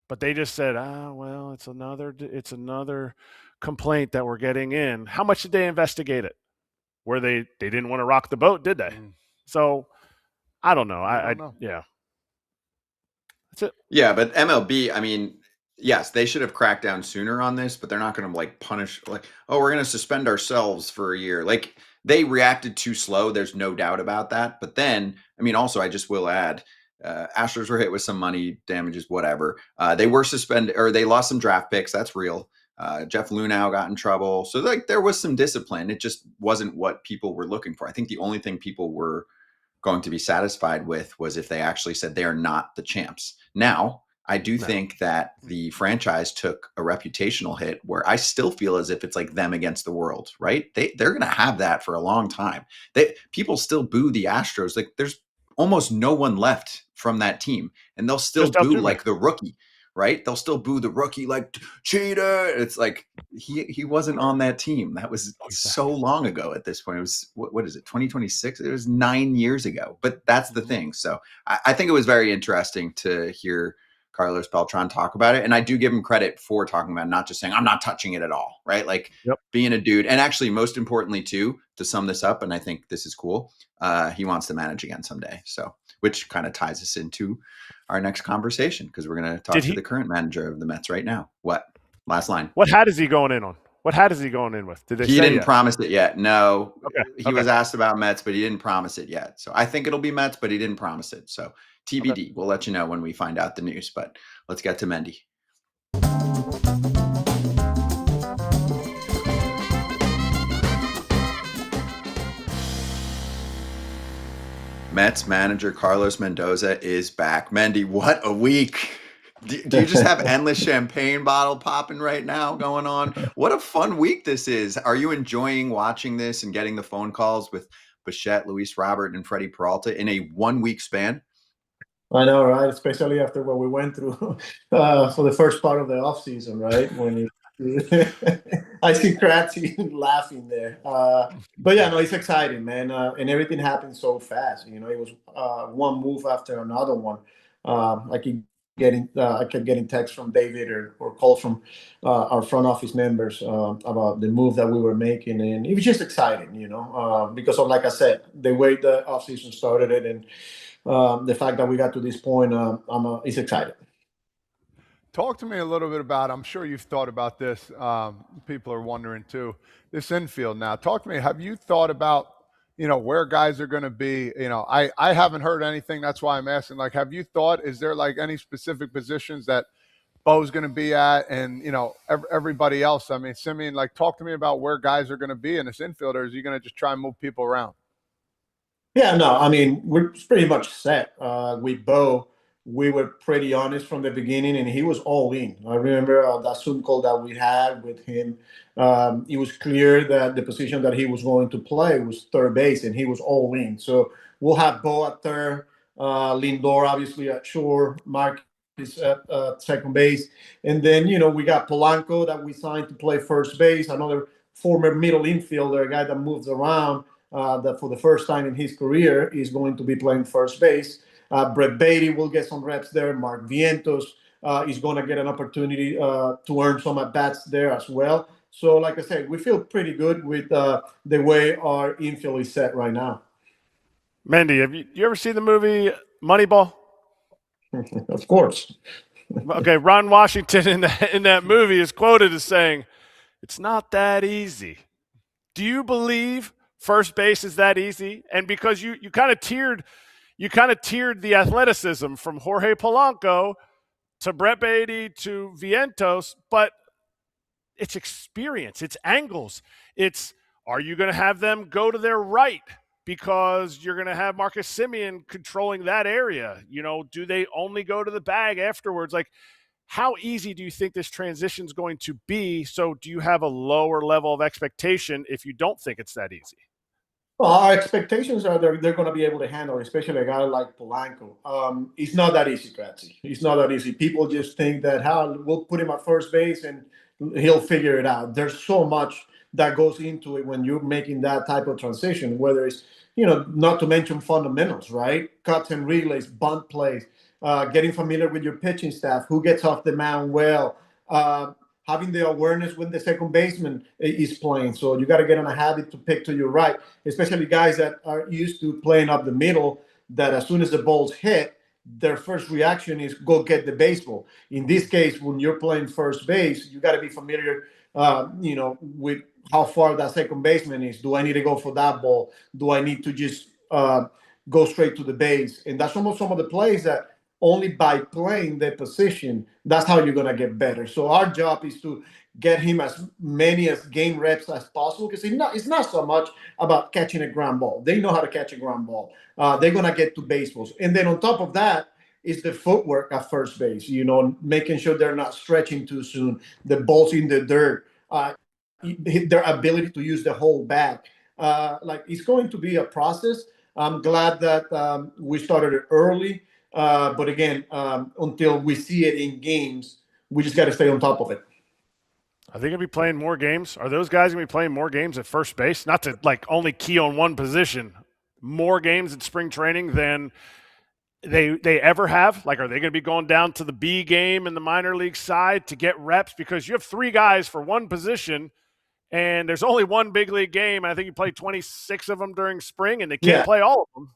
But they just said, well, it's another complaint that we're getting in. How much did they investigate it? Where they didn't want to rock the boat, did they? So I don't know. I don't know. Yeah. That's it. Yeah, but MLB, I mean, yes, they should have cracked down sooner on this, but they're not going to punish we're going to suspend ourselves for a year. Like, they reacted too slow. There's no doubt about that. But then, I mean, also, I just will add, Astros were hit with some money damages, whatever. They were suspended, or they lost some draft picks. That's real. Jeff Lunau got in trouble. So there was some discipline. It just wasn't what people were looking for. I think the only thing people were going to be satisfied with was if they actually said they are not the champs. Now, I do think that the franchise took a reputational hit where I still feel as if it's like them against the world, right? They're going to have that for a long time. People still boo the Astros. Like, there's almost no one left from that team, and they'll still boo like the rookie, right? They'll still boo the rookie like cheater. It's like he wasn't on that team. That was so long ago at this point. It was, what is it, 2026? It was 9 years ago. But that's the thing. So I think it was very interesting to hear Carlos Beltran talk about it. And I do give him credit for talking about it, not just saying, I'm not touching it at all, right? Like, being a dude. And actually, most importantly, too, to sum this up, and I think this is cool, he wants to manage again someday. So, which kind of ties us into our next conversation, because we're going to talk to the current manager of the Mets right now. What? Last line. What hat is he going in on? What hat is he going in with? Did they He say didn't yet? promise it yet. No. Okay. He was asked about Mets, but he didn't promise it yet. So I think it'll be Mets, but he didn't promise it. So TBD. Okay. We'll let you know when we find out the news. But let's get to Mendy. Mets manager Carlos Mendoza is back. Mendy, what a week. Do you just have endless champagne bottle popping right now going on? What a fun week this is. Are you enjoying watching this and getting the phone calls with Bichette, Luis Robert, and Freddy Peralta in a 1 week span? I know, right? Especially after what we went through for the first part of the offseason, right? When I see Kratz laughing there. But yeah, no, it's exciting, man. And everything happened so fast. You know, it was one move after another one. I kept getting texts from David or calls from our front office members about the move that we were making, and it was just exciting, you know, because of, like I said, the way the offseason started it, and the fact that we got to this point, it's exciting. Talk to me a little bit about, I'm sure you've thought about this, people are wondering too, this infield now. Talk to me, have you thought about, you know, where guys are going to be? You know, I haven't heard anything. That's why I'm asking. Like, have you thought, is there like any specific positions that Bo's going to be at, and, you know, everybody else? I mean, Simeon, like, talk to me about where guys are going to be in this infield, or is he going to just try and move people around? Yeah, no, I mean, we're pretty much set with Bo. We were pretty honest from the beginning, and he was all in. I remember that Zoom call that we had with him. It was clear that the position that he was going to play was third base, and he was all in. So we'll have Bo at third, Lindor obviously at short, Mark is at second base. And then, you know, we got Polanco that we signed to play first base, another former middle infielder, a guy that moves around, that for the first time in his career is going to be playing first base. Brett Beatty will get some reps there. Mark Vientos is going to get an opportunity to earn some at-bats there as well. So, like I said, we feel pretty good with the way our infield is set right now. Mendy, have you ever seen the movie Moneyball? Of course. Okay, Ron Washington in that movie is quoted as saying, "It's not that easy." Do you believe first base is that easy? And because you kind of tiered the athleticism from Jorge Polanco to Brett Beatty to Vientos, but it's experience, it's angles, it's, are you going to have them go to their right because you're going to have Marcus Semien controlling that area? You know, do they only go to the bag afterwards? Like, how easy do you think this transition is going to be? So do you have a lower level of expectation if you don't think it's that easy? Well, our expectations are they're going to be able to handle, especially a guy like Polanco. It's not that easy, Kratz. It's not that easy. People just think that we'll put him at first base and he'll figure it out. There's so much that goes into it when you're making that type of transition, whether it's, you know, not to mention fundamentals, right? Cuts and relays, bunt plays, getting familiar with your pitching staff, who gets off the mound well, having the awareness when the second baseman is playing. So you got to get in a habit to pick to your right, especially guys that are used to playing up the middle, that as soon as the ball's hit, their first reaction is go get the baseball. In this case, when you're playing first base, you got to be familiar, you know, with how far that second baseman is. Do I need to go for that ball? Do I need to just go straight to the base? And that's almost some of the plays that only by playing the position, that's how you're going to get better. So our job is to get him as many as game reps as possible, because it's not so much about catching a ground ball. They know how to catch a ground ball. They're going to get to baseballs. And then on top of that is the footwork at first base, you know, making sure they're not stretching too soon, the ball's in the dirt, their ability to use the whole bat. Like, it's going to be a process. I'm glad that we started it early. But again, until we see it in games, we just got to stay on top of it. Are they going to be playing more games? Are those guys going to be playing more games at first base? Not to, like, only key on one position. More games in spring training than they ever have? Like, are they going to be going down to the B game in the minor league side to get reps? Because you have three guys for one position, and there's only one big league game. I think you play 26 of them during spring, and they can't play all of them.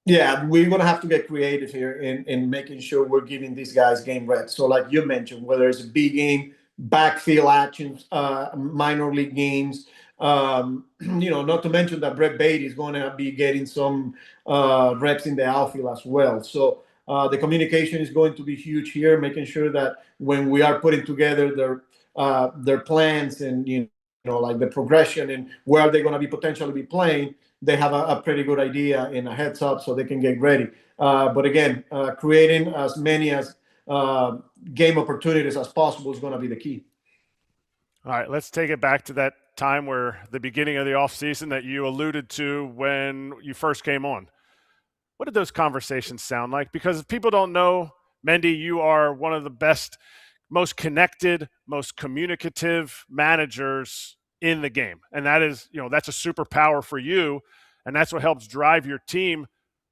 Yeah, we're going to have to get creative here in making sure we're giving these guys game reps. So like you mentioned, whether it's a B game, backfield actions, minor league games. Not to mention that Brett Beatty is going to be getting some reps in the outfield as well. So the communication is going to be huge here, making sure that when we are putting together their plans and like the progression and where they're going to be potentially be playing, they have a pretty good idea and a heads up so they can get ready. But again, creating as many as game opportunities as possible is going to be the key. All right, let's take it back to that time where the beginning of the offseason that you alluded to when you first came on. What did those conversations sound like? Because if people don't know, Mendy, you are one of the best, most connected, most communicative managers in the game. And that is, that's a superpower for you. And that's what helps drive your team.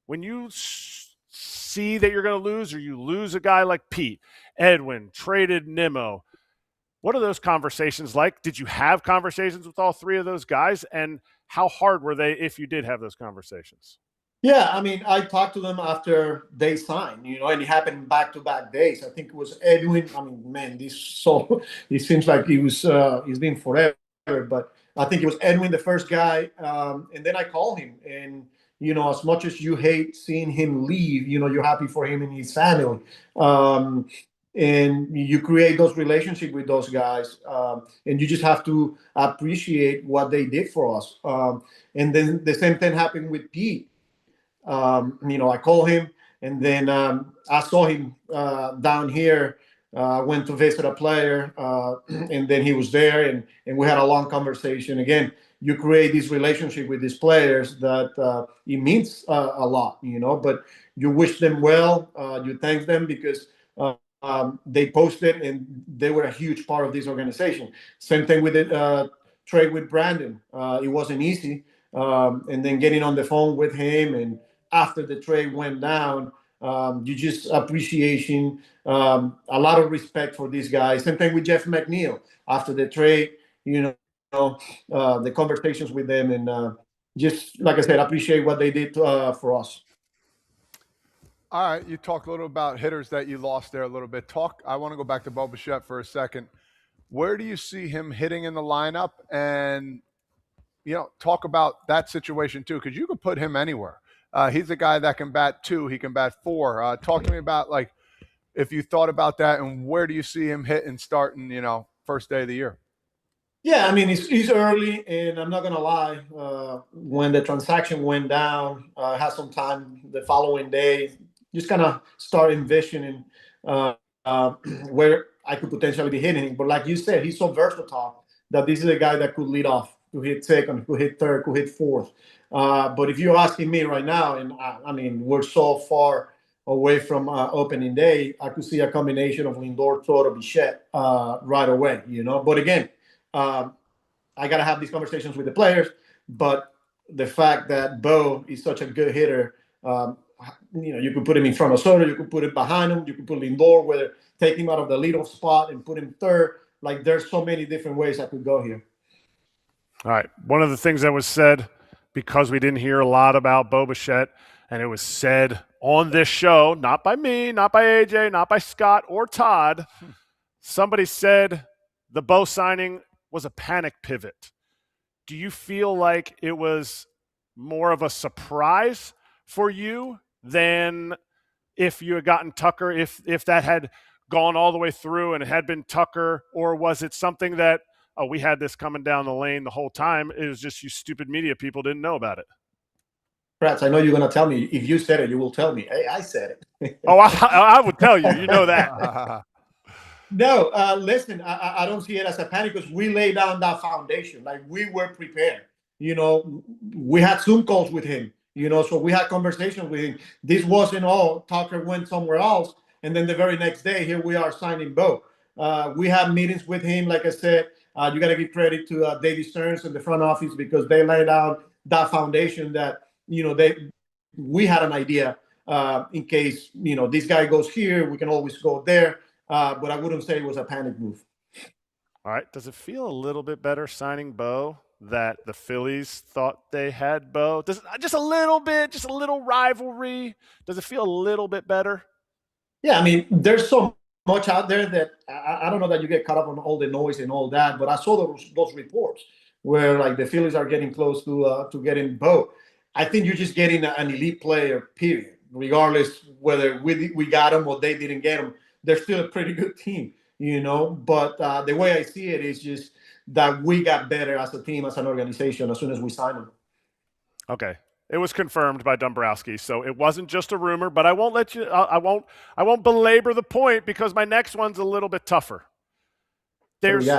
When you see that you're going to lose, or you lose a guy like Pete, Edwin, traded Nimmo, what are those conversations like? Did you have conversations with all three of those guys? And how hard were they if you did have those conversations? Yeah, I mean, I talked to them after they signed, and it happened back-to-back days. I think it was Edwin. I mean, man, it seems like it's been forever, but I think it was Edwin, the first guy. And then I called him, and, as much as you hate seeing him leave, you're happy for him and his family. And you create those relationships with those guys, and you just have to appreciate what they did for us. And then the same thing happened with Pete. I called him, and then I saw him down here. Went to visit a player, and then he was there, and we had a long conversation. Again, you create this relationship with these players that it means a lot, but you wish them well. You thank them because they posted and they were a huge part of this organization. Same thing with the trade with Brandon. It wasn't easy. And then getting on the phone with him, and after the trade went down, you just appreciation, a lot of respect for these guys. Same thing with Jeff McNeil. After the trade, the conversations with them, and just, like I said, appreciate what they did for us. All right, you talked a little about hitters that you lost there a little bit. I want to go back to Bo Bichette for a second. Where do you see him hitting in the lineup? And, talk about that situation too, because you could put him anywhere. He's a guy that can bat 2, he can bat 4. Talk to me about, like, if you thought about that, and where do you see him hitting starting, first day of the year? Yeah, I mean, he's early, and I'm not going to lie. When the transaction went down, I had some time the following day, just kind of start envisioning where I could potentially be hitting him. But like you said, he's so versatile that this is a guy that could lead off, could hit second, could hit third, could hit fourth. But if you're asking me right now, and I mean, we're so far away from opening day, I could see a combination of Lindor, Soto, Bichette right away, But again, I got to have these conversations with the players. But the fact that Bo is such a good hitter, you could put him in front of Soto, you could put it behind him, you could put Lindor, whether take him out of the leadoff spot and put him third. Like, there's so many different ways I could go here. All right. One of the things that was said, because we didn't hear a lot about Bo Bichette, and it was said on this show, not by me, not by AJ, not by Scott or Todd, somebody said the Bo signing was a panic pivot. Do you feel like it was more of a surprise for you than if you had gotten Tucker, if that had gone all the way through and it had been Tucker, or was it something that, we had this coming down the lane the whole time, it was just you stupid media people didn't know about it? Kratz, I know you're going to tell me. If you said it, you will tell me. Hey, I said it. Oh, I would tell you. You know that. No, listen, I don't see it as a panic because we laid down that foundation. Like, we were prepared. We had Zoom calls with him, so we had conversations with him. This wasn't all Tucker went somewhere else, and then the very next day, here we are signing Bo. We have meetings with him. Like I said, you got to give credit to David Stearns and the front office, because they laid out that foundation that, we had an idea in case, this guy goes here, we can always go there. But I wouldn't say it was a panic move. All right. Does it feel a little bit better signing Bo that the Phillies thought they had Bo? Just a little bit, just a little rivalry. Does it feel a little bit better? Yeah, I mean, there's so much out there that I don't know that you get caught up on all the noise and all that, but I saw those reports where like the Phillies are getting close to getting Bo. I think you're just getting an elite player, period. Regardless whether we got him or they didn't get him, they're still a pretty good team, you know. But the way I see it is just that we got better as a team, as an organization, as soon as we signed him. Okay. It was confirmed by Dombrowski, so it wasn't just a rumor. But I won't let you. I won't belabor the point because my next one's a little bit tougher. There's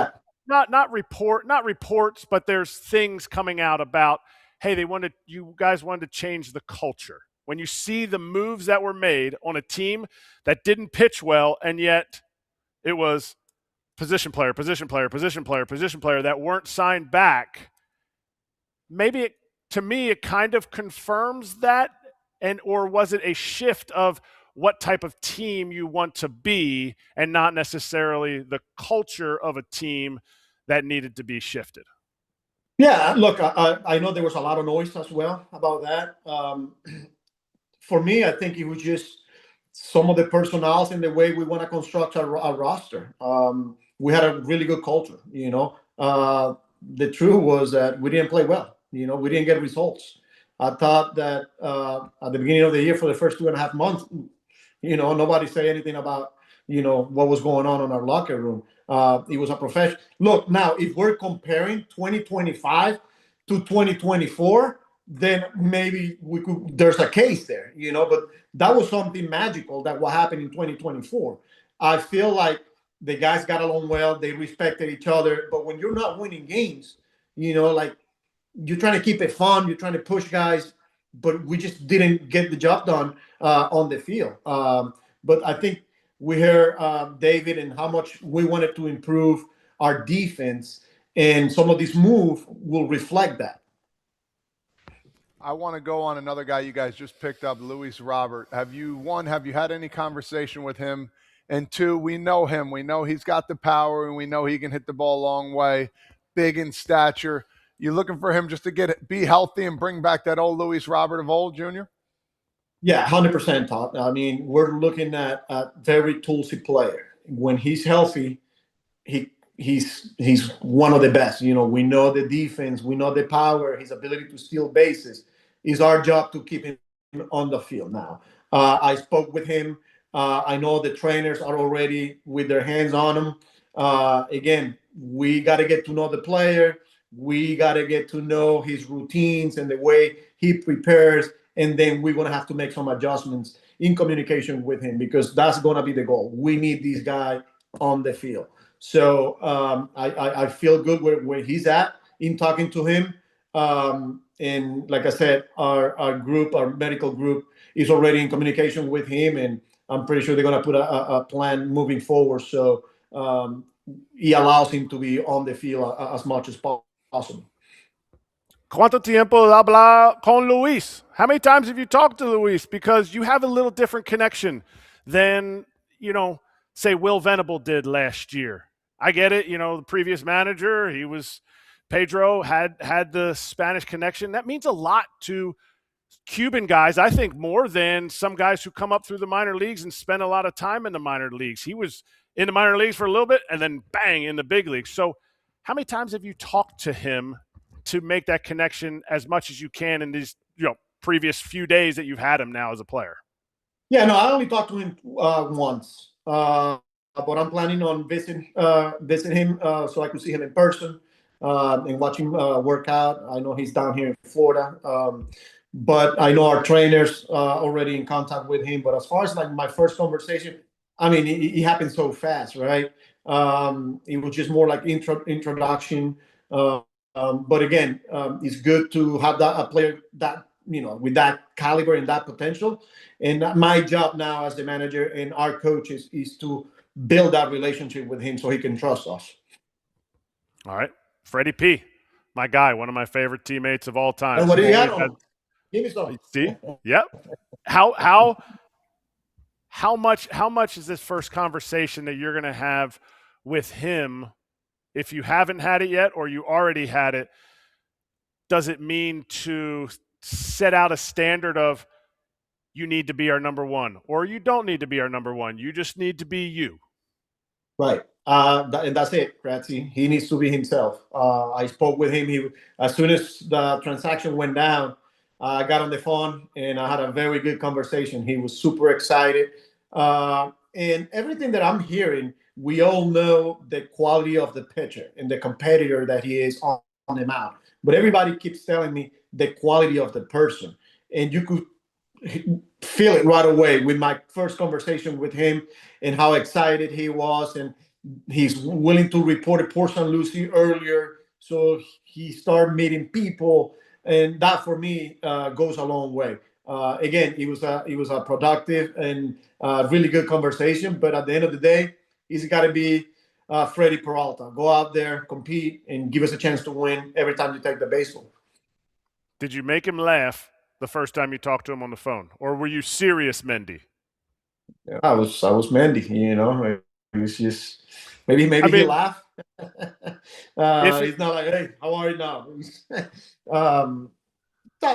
not reports, but there's things coming out about, hey, you guys wanted to change the culture. When you see the moves that were made on a team that didn't pitch well, and yet it was position player that weren't signed back, maybe to me, it kind of confirms that, or was it a shift of what type of team you want to be and not necessarily the culture of a team that needed to be shifted? Yeah, look, I know there was a lot of noise as well about that. For me, I think it was just some of the personnel and the way we want to construct our roster. We had a really good culture, you know. The truth was that we didn't play well. You know, we didn't get results. I thought that at the beginning of the year, for the first 2.5 months, you know, nobody said anything about, you know, what was going on in our locker room. It was a profession. Look, now, if we're comparing 2025 to 2024, then maybe there's a case there, you know, but that was something magical that what happened in 2024. I feel like the guys got along well. They respected each other. But when you're not winning games, you know, like, you're trying to keep it fun. You're trying to push guys, but we just didn't get the job done on the field. But I think we heard David and how much we wanted to improve our defense, and some of these moves will reflect that. I want to go on another guy you guys just picked up, Luis Robert. Have you had any conversation with him? And two, we know him. We know he's got the power, and we know he can hit the ball a long way, big in stature. You looking for him just to be healthy and bring back that old Luis Robert of old, Junior? Yeah, 100%, Todd. I mean, we're looking at a very toolsy player. When he's healthy, he's one of the best. You know, we know the defense, we know the power, his ability to steal bases. It's our job to keep him on the field now. I spoke with him. I know the trainers are already with their hands on him. Again, we got to get to know the player. We got to get to know his routines and the way he prepares. And then we're going to have to make some adjustments in communication with him, because that's going to be the goal. We need this guy on the field. So I feel good where he's at in talking to him. And like I said, our medical group is already in communication with him, and I'm pretty sure they're going to put a plan moving forward. So he allows him to be on the field as much as possible. ¿Cuánto tiempo habla con Luis? How many times have you talked to Luis? Because you have a little different connection than, you know, say Will Venable did last year. I get it. You know, the previous manager, Pedro had the Spanish connection. That means a lot to Cuban guys, I think, more than some guys who come up through the minor leagues and spend a lot of time in the minor leagues. He was in the minor leagues for a little bit and then bang in the big leagues. So how many times have you talked to him to make that connection as much as you can in these, you know, previous few days that you've had him now as a player? Yeah, no, I only talked to him once, but I'm planning on visiting him so I can see him in person and watch him work out. I know he's down here in Florida, but I know our trainers already in contact with him. But as far as like my first conversation, I mean, it happened so fast, right? It was just more like introduction. But again, it's good to have a player that, you know, with that caliber and that potential. And my job now as the manager and our coaches is to build that relationship with him so he can trust us. All right. Freddie P., my guy, one of my favorite teammates of all time. And what do you got on? Give me some. See? Yep. How much is this first conversation that you're going to have with him, if you haven't had it yet or you already had it, does it mean to set out a standard of you need to be our number one, or you don't need to be our number one, you just need to be you? Right. And that's it, Kratz. He needs to be himself. I spoke with him. As soon as the transaction went down, I got on the phone and I had a very good conversation. He was super excited. And everything that I'm hearing, we all know the quality of the pitcher and the competitor that he is on the mound. But everybody keeps telling me the quality of the person. And you could feel it right away with my first conversation with him and how excited he was, and he's willing to report a Port St. Lucie earlier, so he started meeting people, and that for me goes a long way. Again, it was a productive and really good conversation, but at the end of the day, he's got to be Freddy Peralta. Go out there, compete, and give us a chance to win every time you take the baseball. Did you make him laugh the first time you talked to him on the phone, or were you serious, Mendy? Yeah, I was Mandy, It was just maybe he laughed. He's not like, hey, how are you now?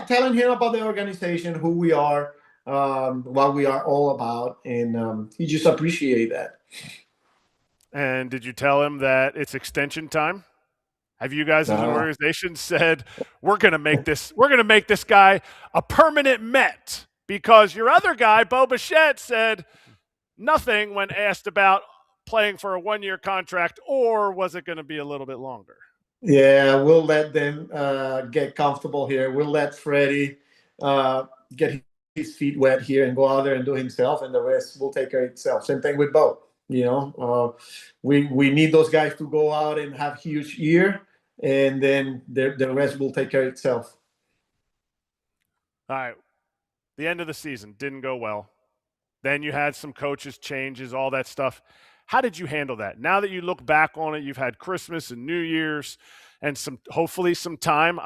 Telling him about the organization, who we are, what we are all about, and he just appreciate that. And did you tell him that it's extension time? Have you guys as an organization said, we're going to make this guy a permanent Met? Because your other guy, Bo Bichette, said nothing when asked about playing for a one-year contract, or was it going to be a little bit longer? Yeah, we'll let them get comfortable here. We'll let Freddie get his feet wet here and go out there and do himself, and the rest will take care of itself. Same thing with Bo. We need those guys to go out and have huge year, and then the rest will take care of itself. All right. The end of the season didn't go well. Then you had some coaches changes, all that stuff. How did you handle that? Now that you look back on it, you've had Christmas and New Year's and hopefully some time.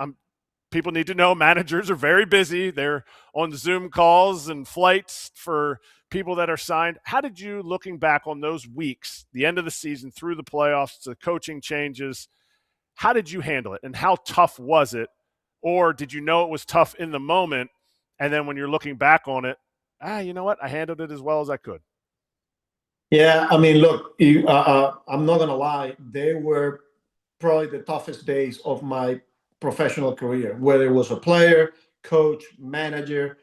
People need to know managers are very busy. They're on Zoom calls and flights for people that are signed. How did you, looking back on those weeks, the end of the season, through the playoffs, to coaching changes, how did you handle it? And how tough was it? Or did you know it was tough in the moment, and then when you're looking back on it, you know what? I handled it as well as I could. Yeah, I mean, look, I'm not going to lie. They were probably the toughest days of my professional career, whether it was a player, coach, manager,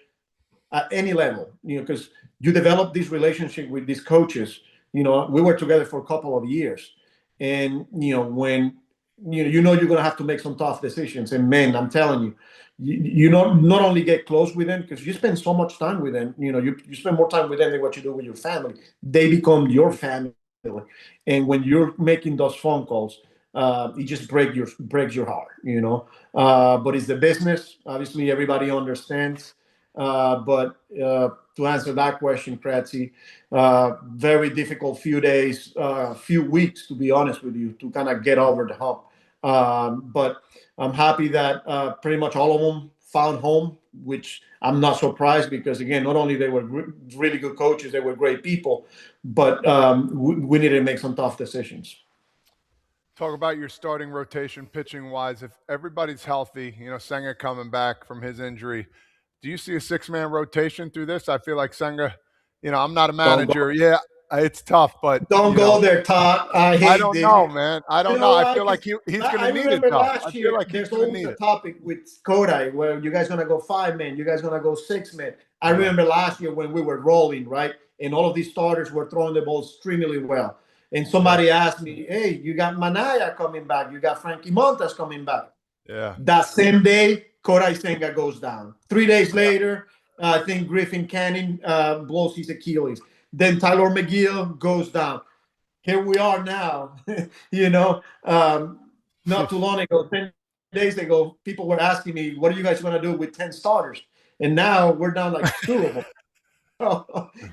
at any level, because you develop this relationship with these coaches. We were together for a couple of years. And, when, you're going to have to make some tough decisions. And, man, I'm telling you not only get close with them, because you spend so much time with them, you spend more time with them than what you do with your family. They become your family. And when you're making those phone calls, it just breaks your heart, but it's the business. Obviously, everybody understands. But to answer that question, Kratzy, very difficult few days, few weeks, to be honest with you, to kind of get over the hump. But I'm happy that pretty much all of them found home, which I'm not surprised, because, again, not only they were really good coaches, they were great people, but we needed to make some tough decisions. Talk about your starting rotation pitching-wise. If everybody's healthy, Senga coming back from his injury, do you see a six-man rotation through this? I feel like Senga, I'm not a manager. Yeah, it's tough, but don't go there, Todd. I don't know, man. I don't know. I feel like he's going to need it, though. Last year, there's always a topic with Kodai where you guys going to go 5-man, you guys going to go 6-man. I remember last year when we were rolling, right, and all of these starters were throwing the ball extremely well. And somebody asked me, hey, you got Manaya coming back. You got Frankie Montas coming back. Yeah. That same day, Kodai Senga goes down. 3 days later, I think Griffin Canning blows his Achilles. Then Tyler McGill goes down. Here we are now, not too long ago, 10 days ago, people were asking me, what are you guys going to do with 10 starters? And now we're down like 2 of them.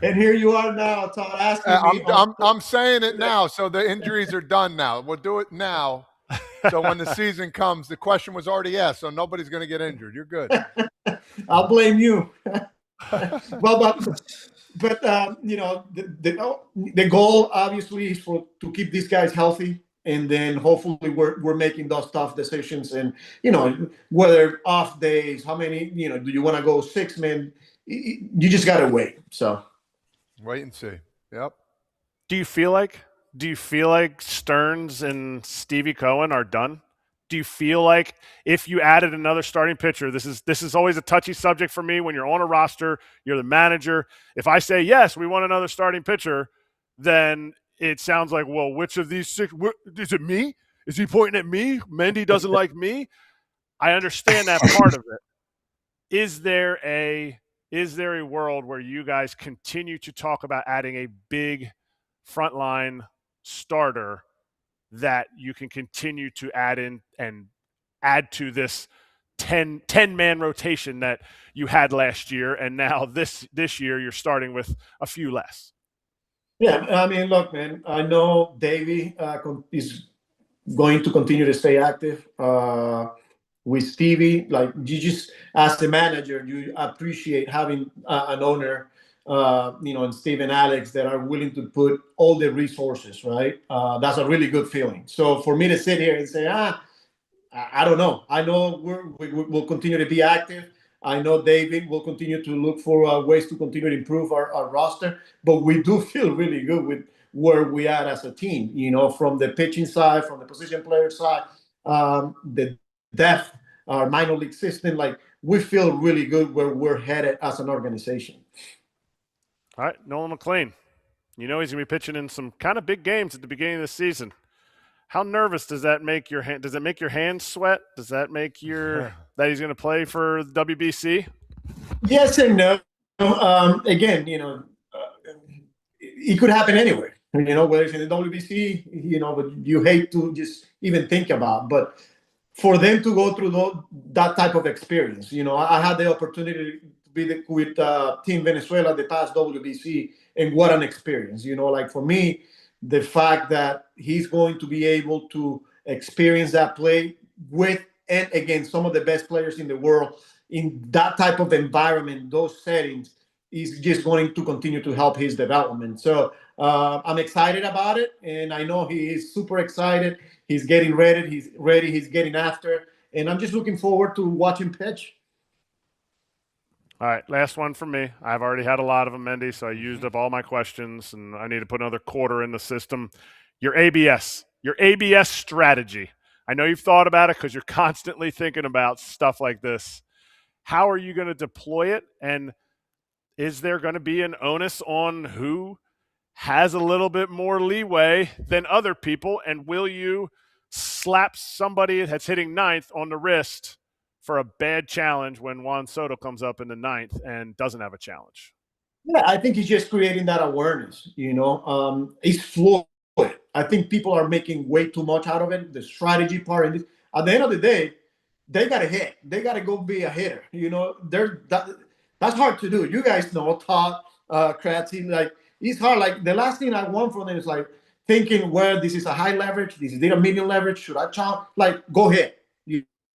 And here you are now, Todd, asking me. I'm saying it now, so the injuries are done now. We'll do it now. So when the season comes, the question was already asked, so nobody's going to get injured. You're good. I'll blame you. Well, but the goal obviously is to keep these guys healthy, and then hopefully we're making those tough decisions. And whether off days, how many do you want to go 6-man? You just got to wait. So wait and see. Yep. Do you feel like do you feel like Stearns and Stevie Cohen are done? Do you feel like if you added another starting pitcher, this is always a touchy subject for me when you're on a roster, you're the manager. If I say, yes, we want another starting pitcher, then it sounds like, well, which of these six, is it me? Is he pointing at me? Mendy doesn't like me? I understand that part of it. Is there a world where you guys continue to talk about adding a big frontline starter that you can continue to add in and add to this 10-man rotation that you had last year, and now this year you're starting with a few less? Yeah, I mean, look, man, I know Davey is going to continue to stay active. With Stevie, like, you just, as the manager, you appreciate having an owner, and Steve and Alex that are willing to put all the resources, right? That's a really good feeling. So for me to sit here and say, I don't know. I know we'll continue to be active. I know David will continue to look for ways to continue to improve our roster, but we do feel really good with where we are as a team, from the pitching side, from the position player side, the depth, our minor league system. Like, we feel really good where we're headed as an organization. All right, Nolan McLean. He's going to be pitching in some kind of big games at the beginning of the season. How nervous does that make your hand? Does it make your hands sweat? Does that make that he's going to play for the WBC? Yes and no. Again, it could happen anywhere. Whether it's in the WBC, but you hate to just even think about. But for them to go through that type of experience, I had the opportunity to be with Team Venezuela the past WBC, and what an experience. Like, for me, the fact that he's going to be able to experience that play with and against some of the best players in the world in that type of environment, those settings, is just going to continue to help his development. So I'm excited about it, and I know he is super excited. He's getting ready. He's getting after, and I'm just looking forward to watching pitch. All right, last one from me. I've already had a lot of them, Mendy, so I used up all my questions, and I need to put another quarter in the system. Your ABS strategy. I know you've thought about it because you're constantly thinking about stuff like this. How are you going to deploy it, and is there going to be an onus on who has a little bit more leeway than other people, and will you slap somebody that's hitting ninth on the wrist for a bad challenge when Juan Soto comes up in the ninth and doesn't have a challenge? Yeah, I think he's just creating that awareness. It's fluid. I think people are making way too much out of it. The strategy part, and at the end of the day, they got to hit. They got to go be a hitter. That's hard to do. You guys know, Todd, Kratz, like, it's hard. Like, the last thing I want from them is like thinking, well, this is a high leverage, this is a medium leverage. Should I challenge? Like, go ahead,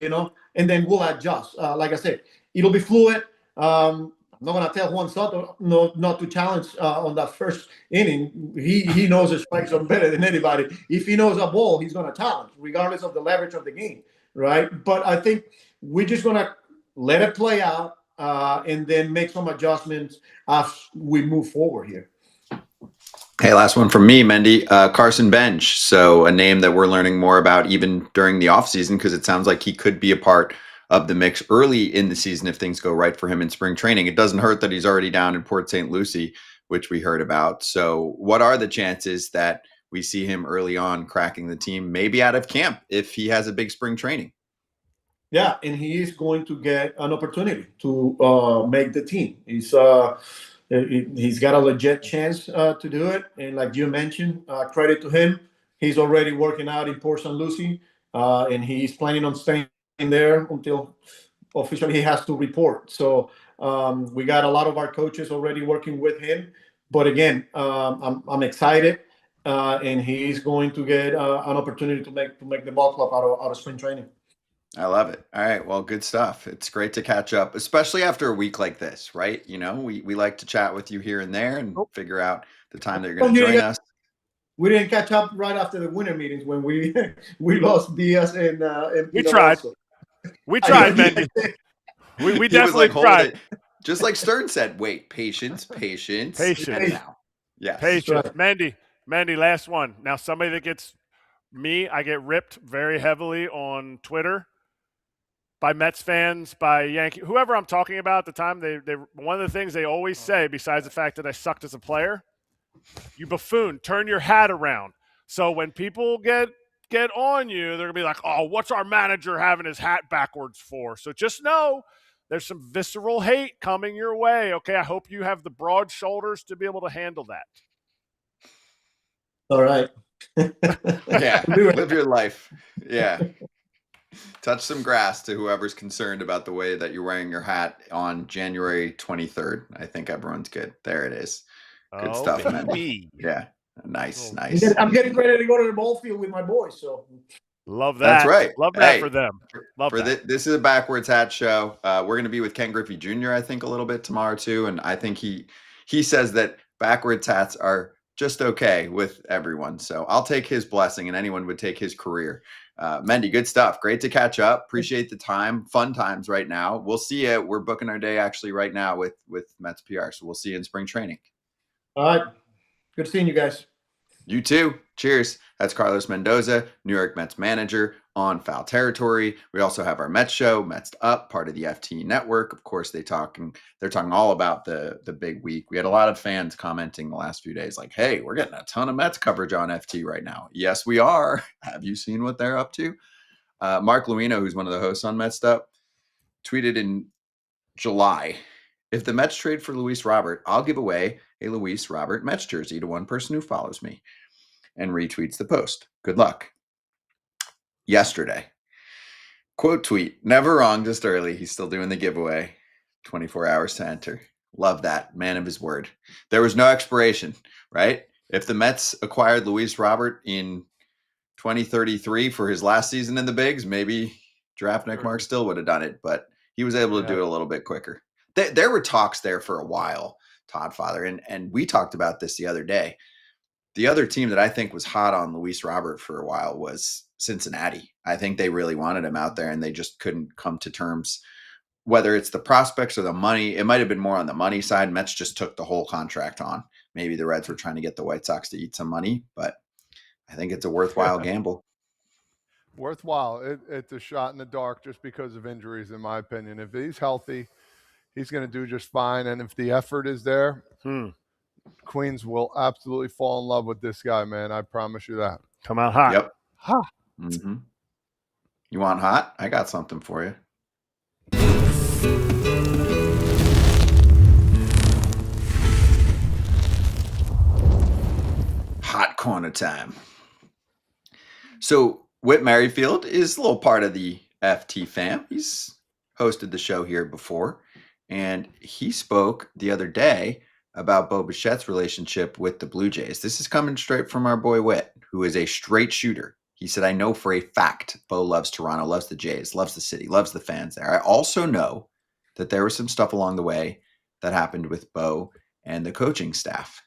and then we'll adjust. Like I said, it'll be fluid. I'm not gonna tell Juan Soto not to challenge on that first inning. He knows the strike zone better than anybody. If he knows a ball, he's gonna challenge, regardless of the leverage of the game, right? But I think we're just gonna let it play out and then make some adjustments as we move forward here. Hey, last one from me, Mendy. Carson Bench. So a name that we're learning more about even during the offseason, because it sounds like he could be a part of the mix early in the season if things go right for him in spring training. It doesn't hurt that he's already down in Port St. Lucie, which we heard about. So what are the chances that we see him early on cracking the team, maybe out of camp if he has a big spring training? Yeah, and he is going to get an opportunity to make the team. He's got a legit chance to do it. And like you mentioned, credit to him. He's already working out in Port St. Lucie, and he's planning on staying there until officially he has to report. So we got a lot of our coaches already working with him. But again, I'm excited, and he's going to get an opportunity to make the ball club out of spring training. I love it. All right. Well, good stuff. It's great to catch up, especially after a week like this, right? We like to chat with you here and there and figure out the time that you're going to join us. We didn't catch up right after the winter meetings when we lost Diaz and we tried. We tried, man. We definitely tried. Just like Stern said, wait, patience. Patience. Now. Yes. Patience. Right. Mendy, Mandy, last one. Now, somebody that gets me, I get ripped very heavily on Twitter by Mets fans, by Yankee, whoever I'm talking about at the time. They one of the things they always say, besides the fact that I sucked as a player, you buffoon, turn your hat around. So when people get on you, they're gonna be like, "Oh, what's our manager having his hat backwards for?" So just know there's some visceral hate coming your way. Okay, I hope you have the broad shoulders to be able to handle that. All right. Yeah, live your life. Yeah. Touch some grass to whoever's concerned about the way that you're wearing your hat on January 23rd. I think everyone's good. There it is. Good stuff, Mandy. Yeah. Nice. I'm getting ready to go to the ball field with my boys. So love that. That's right. Love that for them. Love that. This is a backwards hat show. We're going to be with Ken Griffey Jr. I think a little bit tomorrow too, and I think he says that backwards hats are just okay with everyone. So I'll take his blessing, and anyone would take his career. Mendy, good stuff. Great to catch up. Appreciate the time. Fun times right now. We'll see you. We're booking our day actually right now with Mets PR. So we'll see you in spring training. All right. Good seeing you guys. You too. Cheers. That's Carlos Mendoza, New York Mets manager on Foul Territory. We also have our Mets show, Mets Up, part of the FT network. Of course, they're talking all about the big week. We had a lot of fans commenting the last few days like, hey, we're getting a ton of Mets coverage on FT right now. Yes, we are. Have you seen what they're up to? Mark Luino, who's one of the hosts on Mets Up, tweeted in July, if the Mets trade for Luis Robert, I'll give away a Luis Robert Mets jersey to one person who follows me, and retweets the post. Good luck. Yesterday, quote tweet, never wrong, just early. He's still doing the giveaway. 24 hours to enter. Love that. Man of his word. There was no expiration, right? If the Mets acquired Luis Robert in 2033 for his last season in the bigs, maybe Draft Nick Mark still would have done it, but he was able to do it a little bit quicker. There were talks there for a while, Todd Father, and we talked about this the other day. The other team that I think was hot on Luis Robert for a while was Cincinnati. I think they really wanted him out there, and they just couldn't come to terms. Whether it's the prospects or the money, it might have been more on the money side. Mets just took the whole contract on. Maybe the Reds were trying to get the White Sox to eat some money, but I think it's a worthwhile gamble. Worthwhile. It's a shot in the dark just because of injuries, in my opinion. If he's healthy, he's going to do just fine. And if the effort is there, Queens will absolutely fall in love with this guy, man. I promise you that. Come out hot. Yep. Hot. Mm-hmm. You want hot? I got something for you. Hot corner time. So Whit Merrifield is a little part of the FT fam. He's hosted the show here before, and he spoke the other day about Bo Bichette's relationship with the Blue Jays. This is coming straight from our boy Whit, who is a straight shooter. He said, I know for a fact Bo loves Toronto, loves the Jays, loves the city, loves the fans there. I also know that there was some stuff along the way that happened with Bo and the coaching staff.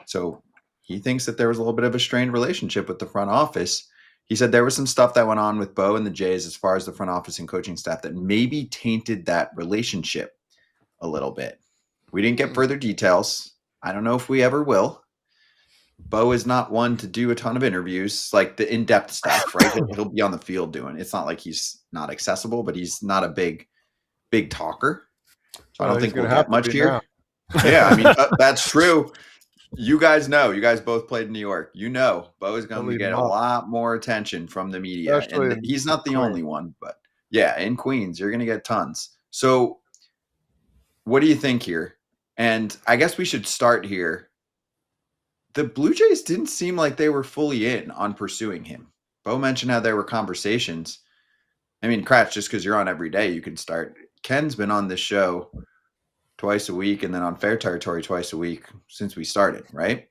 So he thinks that there was a little bit of a strained relationship with the front office. He said there was some stuff that went on with Bo and the Jays as far as the front office and coaching staff that maybe tainted that relationship a little bit. We didn't get further details. I don't know if we ever will. Bo is not one to do a ton of interviews, like the in-depth stuff, right? He'll be on the field doing it. It's not like he's not accessible, but he's not a big talker. So I don't think we'll get much here. Yeah, I mean, that's true. You guys know. You guys both played in New York. You know, Bo is going to get a lot more attention from the media. And he's not the only one, but yeah, in Queens, you're going to get tons. So what do you think here? And I guess we should start here. The Blue Jays didn't seem like they were fully in on pursuing him. Bo mentioned how there were conversations. I mean, Kratz, just because you're on every day, you can start. Ken's been on this show twice a week and then on Fair Territory twice a week since we started, right?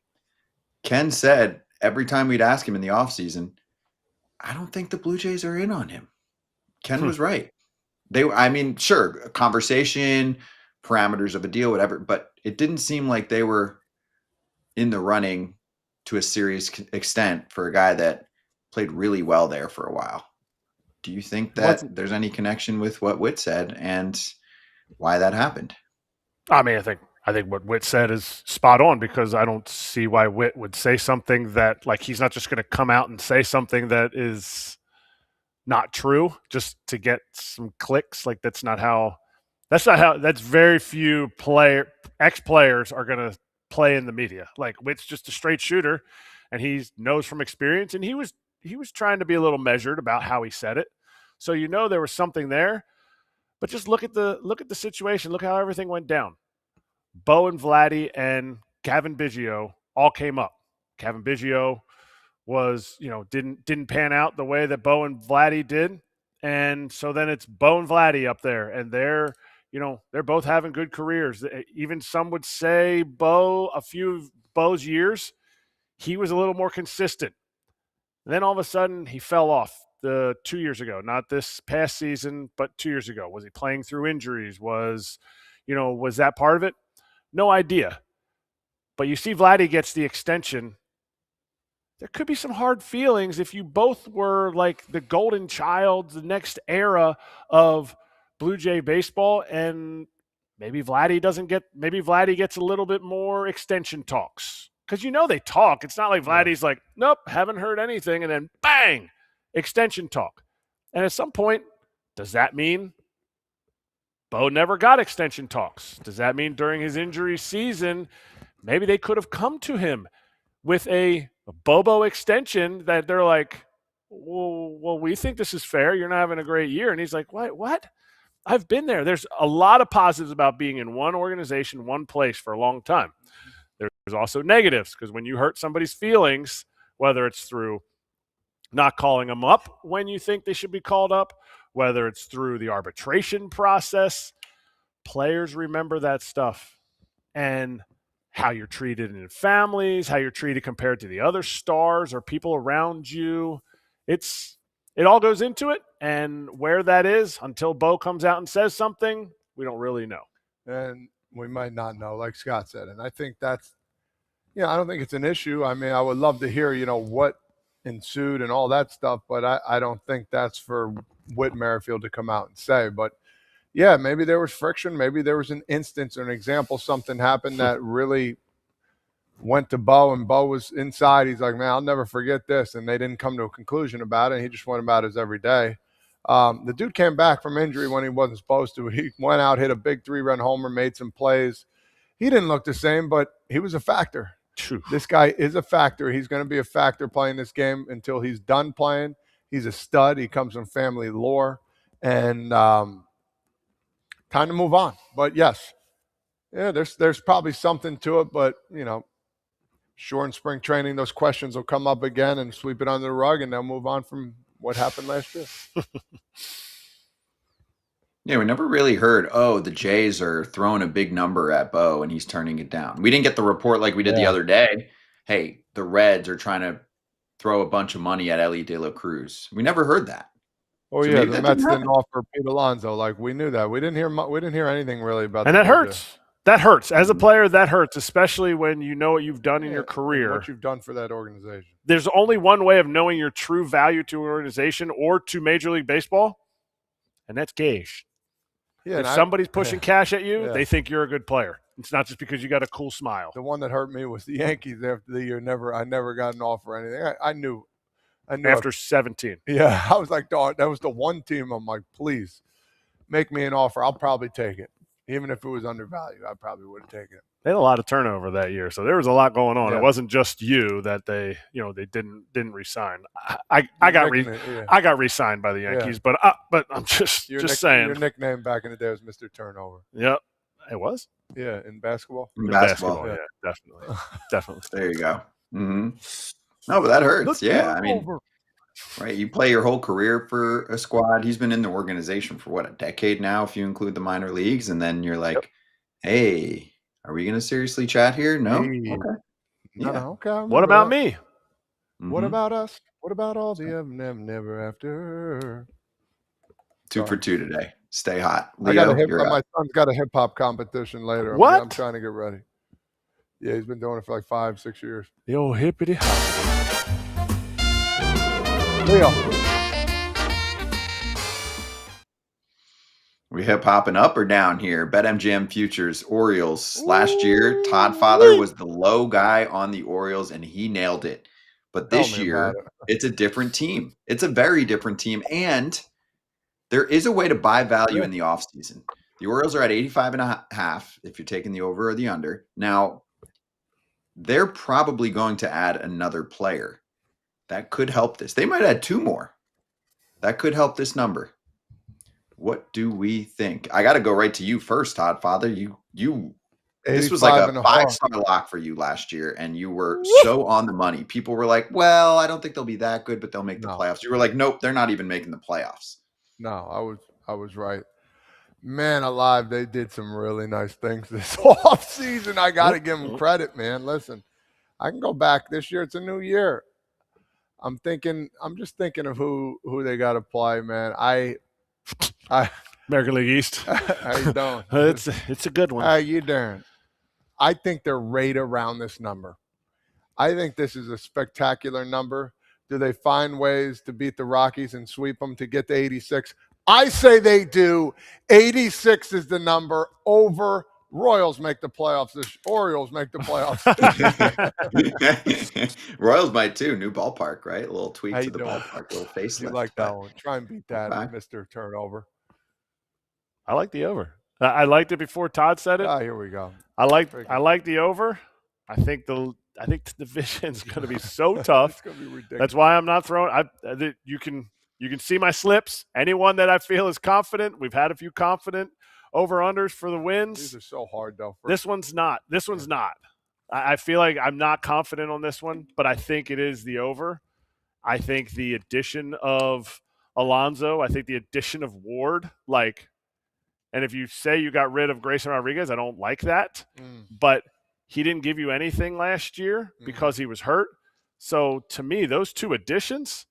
Ken said every time we'd ask him in the offseason, I don't think the Blue Jays are in on him. Ken was right. Sure, conversation, parameters of a deal, whatever, but it didn't seem like they were in the running to a serious extent for a guy that played really well there for a while. Do you think that there's any connection with what Whit said and why that happened? I mean, I think I think what Whit said is spot on, because I don't see why Whit would say something that, like, he's not just going to come out and say something that is not true just to get some clicks. Like, that's very few ex-players are going to play in the media. Like, Whit's just a straight shooter, and he knows from experience, and he was trying to be a little measured about how he said it. So there was something there. But just look at the situation. Look how everything went down. Bo and Vladdy and Cavan Biggio all came up. Cavan Biggio was, didn't pan out the way that Bo and Vladdy did. And so then it's Bo and Vladdy up there, and they're both having good careers. Even some would say a few of Bo's years, he was a little more consistent. And then all of a sudden he fell off 2 years ago, not this past season, but 2 years ago. Was he playing through injuries? Was that part of it? No idea. But you see Vladdy gets the extension. There could be some hard feelings if you both were like the golden child, the next era of Blue Jay baseball, and maybe Vladdy gets a little bit more extension talks. Because they talk. It's not like Vladdy's like, nope, haven't heard anything, and then bang, extension talk. And at some point, does that mean Bo never got extension talks? Does that mean during his injury season, maybe they could have come to him with a Bobo extension that they're like, well, we think this is fair. You're not having a great year. And he's like, what? I've been there. There's a lot of positives about being in one organization, one place for a long time. There's also negatives, because when you hurt somebody's feelings, whether it's through not calling them up when you think they should be called up, whether it's through the arbitration process, players remember that stuff. And how you're treated in families, how you're treated compared to the other stars or people around you. It all goes into it. And where that is, until Bo comes out and says something, we don't really know. And we might not know, like Scott said. And I think that's, I don't think it's an issue. I mean, I would love to hear, what ensued and all that stuff, but I don't think that's for Whit Merrifield to come out and say. But yeah, maybe there was friction. Maybe there was an instance or an example, something happened that really went to Bo, and Bo was inside. He's like, man, I'll never forget this. And they didn't come to a conclusion about it. He just went about his every day. The dude came back from injury when he wasn't supposed to. He went out, hit a big 3-run homer, made some plays. He didn't look the same, but he was a factor. True. This guy is a factor. He's going to be a factor playing this game until he's done playing. He's a stud. He comes from family lore. And time to move on. But yes, there's probably something to it. But, sure, in spring training, those questions will come up again and sweep it under the rug, and they'll move on from what happened last year. Yeah, we never really heard, the Jays are throwing a big number at Bo and he's turning it down. We didn't get the report like we did the other day. Hey, the Reds are trying to throw a bunch of money at Ellie De La Cruz. We never heard that. Oh, so yeah, the Mets didn't offer Pete Alonso. Like, we knew that. We didn't hear anything really about that. And that hurts. That hurts. As a player, that hurts, especially when you know what you've done in your career. What you've done for that organization. There's only one way of knowing your true value to an organization or to Major League Baseball, and that's cash. Yeah, if somebody's pushing cash at you, they think you're a good player. It's not just because you got a cool smile. The one that hurt me was the Yankees after the year. I never got an offer or anything. I knew after 17. Yeah, I was like, dog, that was the one team. I'm like, please make me an offer. I'll probably take it. Even if it was undervalued, I probably would have taken it. They had a lot of turnover that year, so there was a lot going on. Yeah. It wasn't just you that they didn't re-sign. I got re-signed by the Yankees, but I'm just saying. Your nickname back in the day was Mr. Turnover. Yep, it was. Yeah, in basketball. In basketball, yeah, definitely. There you go. Mm-hmm. No, but that hurts. I mean, right? You play your whole career for a squad. He's been in the organization for a decade now, if you include the minor leagues, and then you're like, hey. Are we going to seriously chat here? No? Okay. No, okay. What about me? Mm-hmm. What about us? What about all the never after? 2 for 2 today. Stay hot. Leo, my son's got a hip-hop competition later. What? I'm trying to get ready. Yeah, he's been doing it for like 5-6 years. The old hippity hop. We hip hopping up or down here? BetMGM futures, Orioles. Last year, Todd Father was the low guy on the Orioles, and he nailed it. But Tell this me year, about it. it's a different team. It's a very different team, and there is a way to buy value in the offseason. The Orioles are at 85.5 if you're taking the over or the under. Now, they're probably going to add another player. That could help this. They might add 2 more. That could help this number. What do we think? I got to go right to you first, Todd Father. This was like a 5-star lock for you last year, and you were so on the money. People were like, well, I don't think they'll be that good, but they'll make the playoffs. You were like, nope, they're not even making the playoffs. No, I was right. Man alive, they did some really nice things this offseason. I got to give them credit, man. Listen, I can go back this year. It's a new year. I'm just thinking of who they got to play, man. American League East. How you doing? It's a good one. How you doing? I think they're right around this number. I think this is a spectacular number. Do they find ways to beat the Rockies and sweep them to get to 86? I say they do. 86 is the number. Over. Royals make the playoffs. The Orioles make the playoffs. Royals might too. New ballpark, right? A little tweak to the doing? ballpark, a little facelift. You like that one? Try and beat that, Mr. Turnover. I like the over. I liked it before Todd said it. Ah, here we go. I like the over. I think the division's going to be so tough. It's going to be ridiculous. That's why I'm not throwing. You can see my slips. Anyone that I feel is confident. We've had a few confident over-unders for the wins. These are so hard, though. This one's not. I feel like I'm not confident on this one, but I think it is the over. I think the addition of Alonso, I think the addition of Ward, and if you say you got rid of Grayson Rodriguez, I don't like that. But he didn't give you anything last year because he was hurt. So to me, those 2 additions,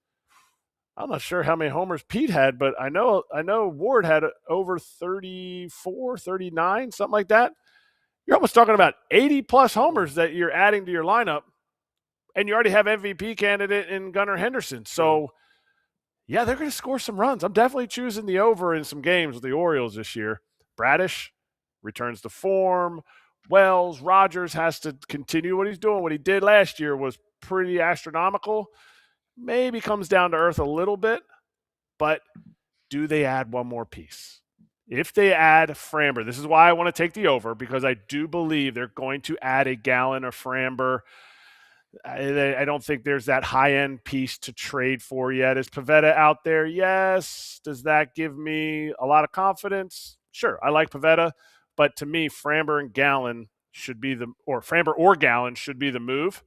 I'm not sure how many homers Pete had, but I know Ward had over 34, 39, something like that. You're almost talking about 80-plus homers that you're adding to your lineup, and you already have MVP candidate in Gunnar Henderson. So, yeah, they're going to score some runs. I'm definitely choosing the over in some games with the Orioles this year. Bradish returns to form. Wells, Rogers has to continue what he's doing. What he did last year was pretty astronomical. Maybe comes down to earth a little bit, but do they add one more piece? If they add Framber, this is why I want to take the over, because I do believe they're going to add a gallon of Framber. I don't think there's that high-end piece to trade for yet. Is Pivetta out there? Yes. Does that give me a lot of confidence? Sure, I like Pivetta, but to me, Framber and Gallon should be Framber or Gallon should be the move.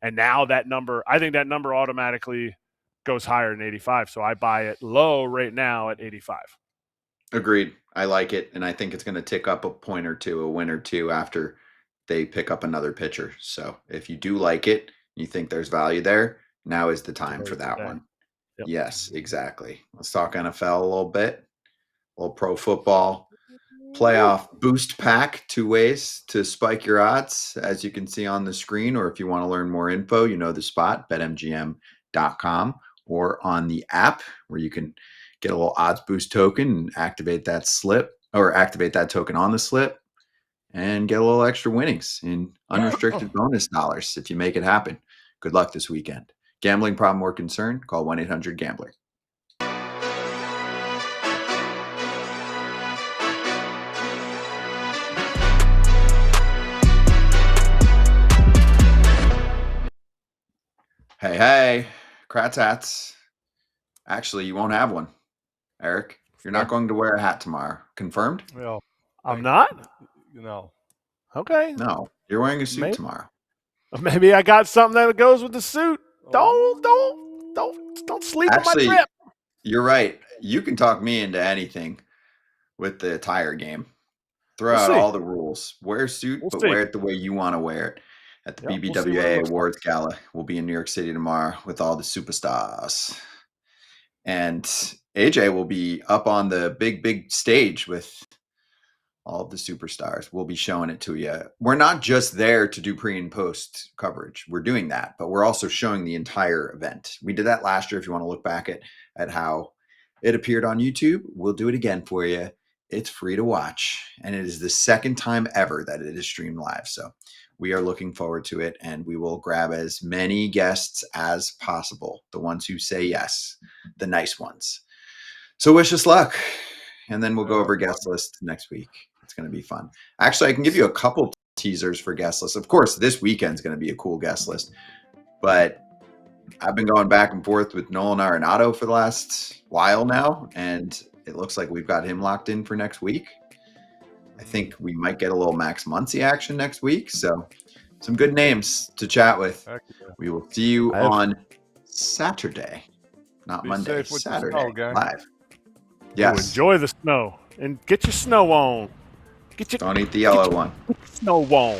And now that number, I think that number automatically goes higher than 85. So I buy it low right now at 85. Agreed. I like it. And I think it's going to tick up a point or two, a win or two after they pick up another pitcher. So if you do like it, you think there's value there, now is the time for that one. Yep. Yes, exactly. Let's talk NFL a little bit. A little pro football. Playoff boost pack, 2 ways to spike your odds, as you can see on the screen, or if you want to learn more info, you know the spot, betmgm.com, or on the app where you can get a little odds boost token and activate that token on the slip and get a little extra winnings in unrestricted bonus dollars if you make it happen. Good luck this weekend. Gambling problem or concern? Call 1-800-GAMBLER. Hey, Kratz hats. Actually, you won't have one, Erik. You're not going to wear a hat tomorrow. Confirmed? Well, I'm not? No. Okay. No, you're wearing a suit tomorrow. Maybe I got something that goes with the suit. Don't sleep on my trip. You're right. You can talk me into anything with the attire game. Throw out all the rules. Wear a suit, but wear it the way you want to wear it. At the BBWAA Awards Gala. We'll be in New York City tomorrow with all the superstars. And AJ will be up on the big stage with all of the superstars. We'll be showing it to you. We're not just there to do pre and post coverage. We're doing that, but we're also showing the entire event. We did that last year. If you want to look back at how it appeared on YouTube, we'll do it again for you. it's free to watch. And it is the second time ever that it is streamed live. So we are looking forward to it, and we will grab as many guests as possible. The ones who say yes, the nice ones. So wish us luck. And then we'll go over guest list next week. It's going to be fun. Actually, I can give you a couple teasers for guest lists. Of course, this weekend's going to be a cool guest list. But I've been going back and forth with Nolan Arenado for the last while now, and it looks like we've got him locked in for next week. I think we might get a little Max Muncy action next week. So some good names to chat with. We will see you on Saturday, not Monday, Saturday, live. Yes. Ooh, enjoy the snow and get your snow on. Don't eat the yellow one. Snow on.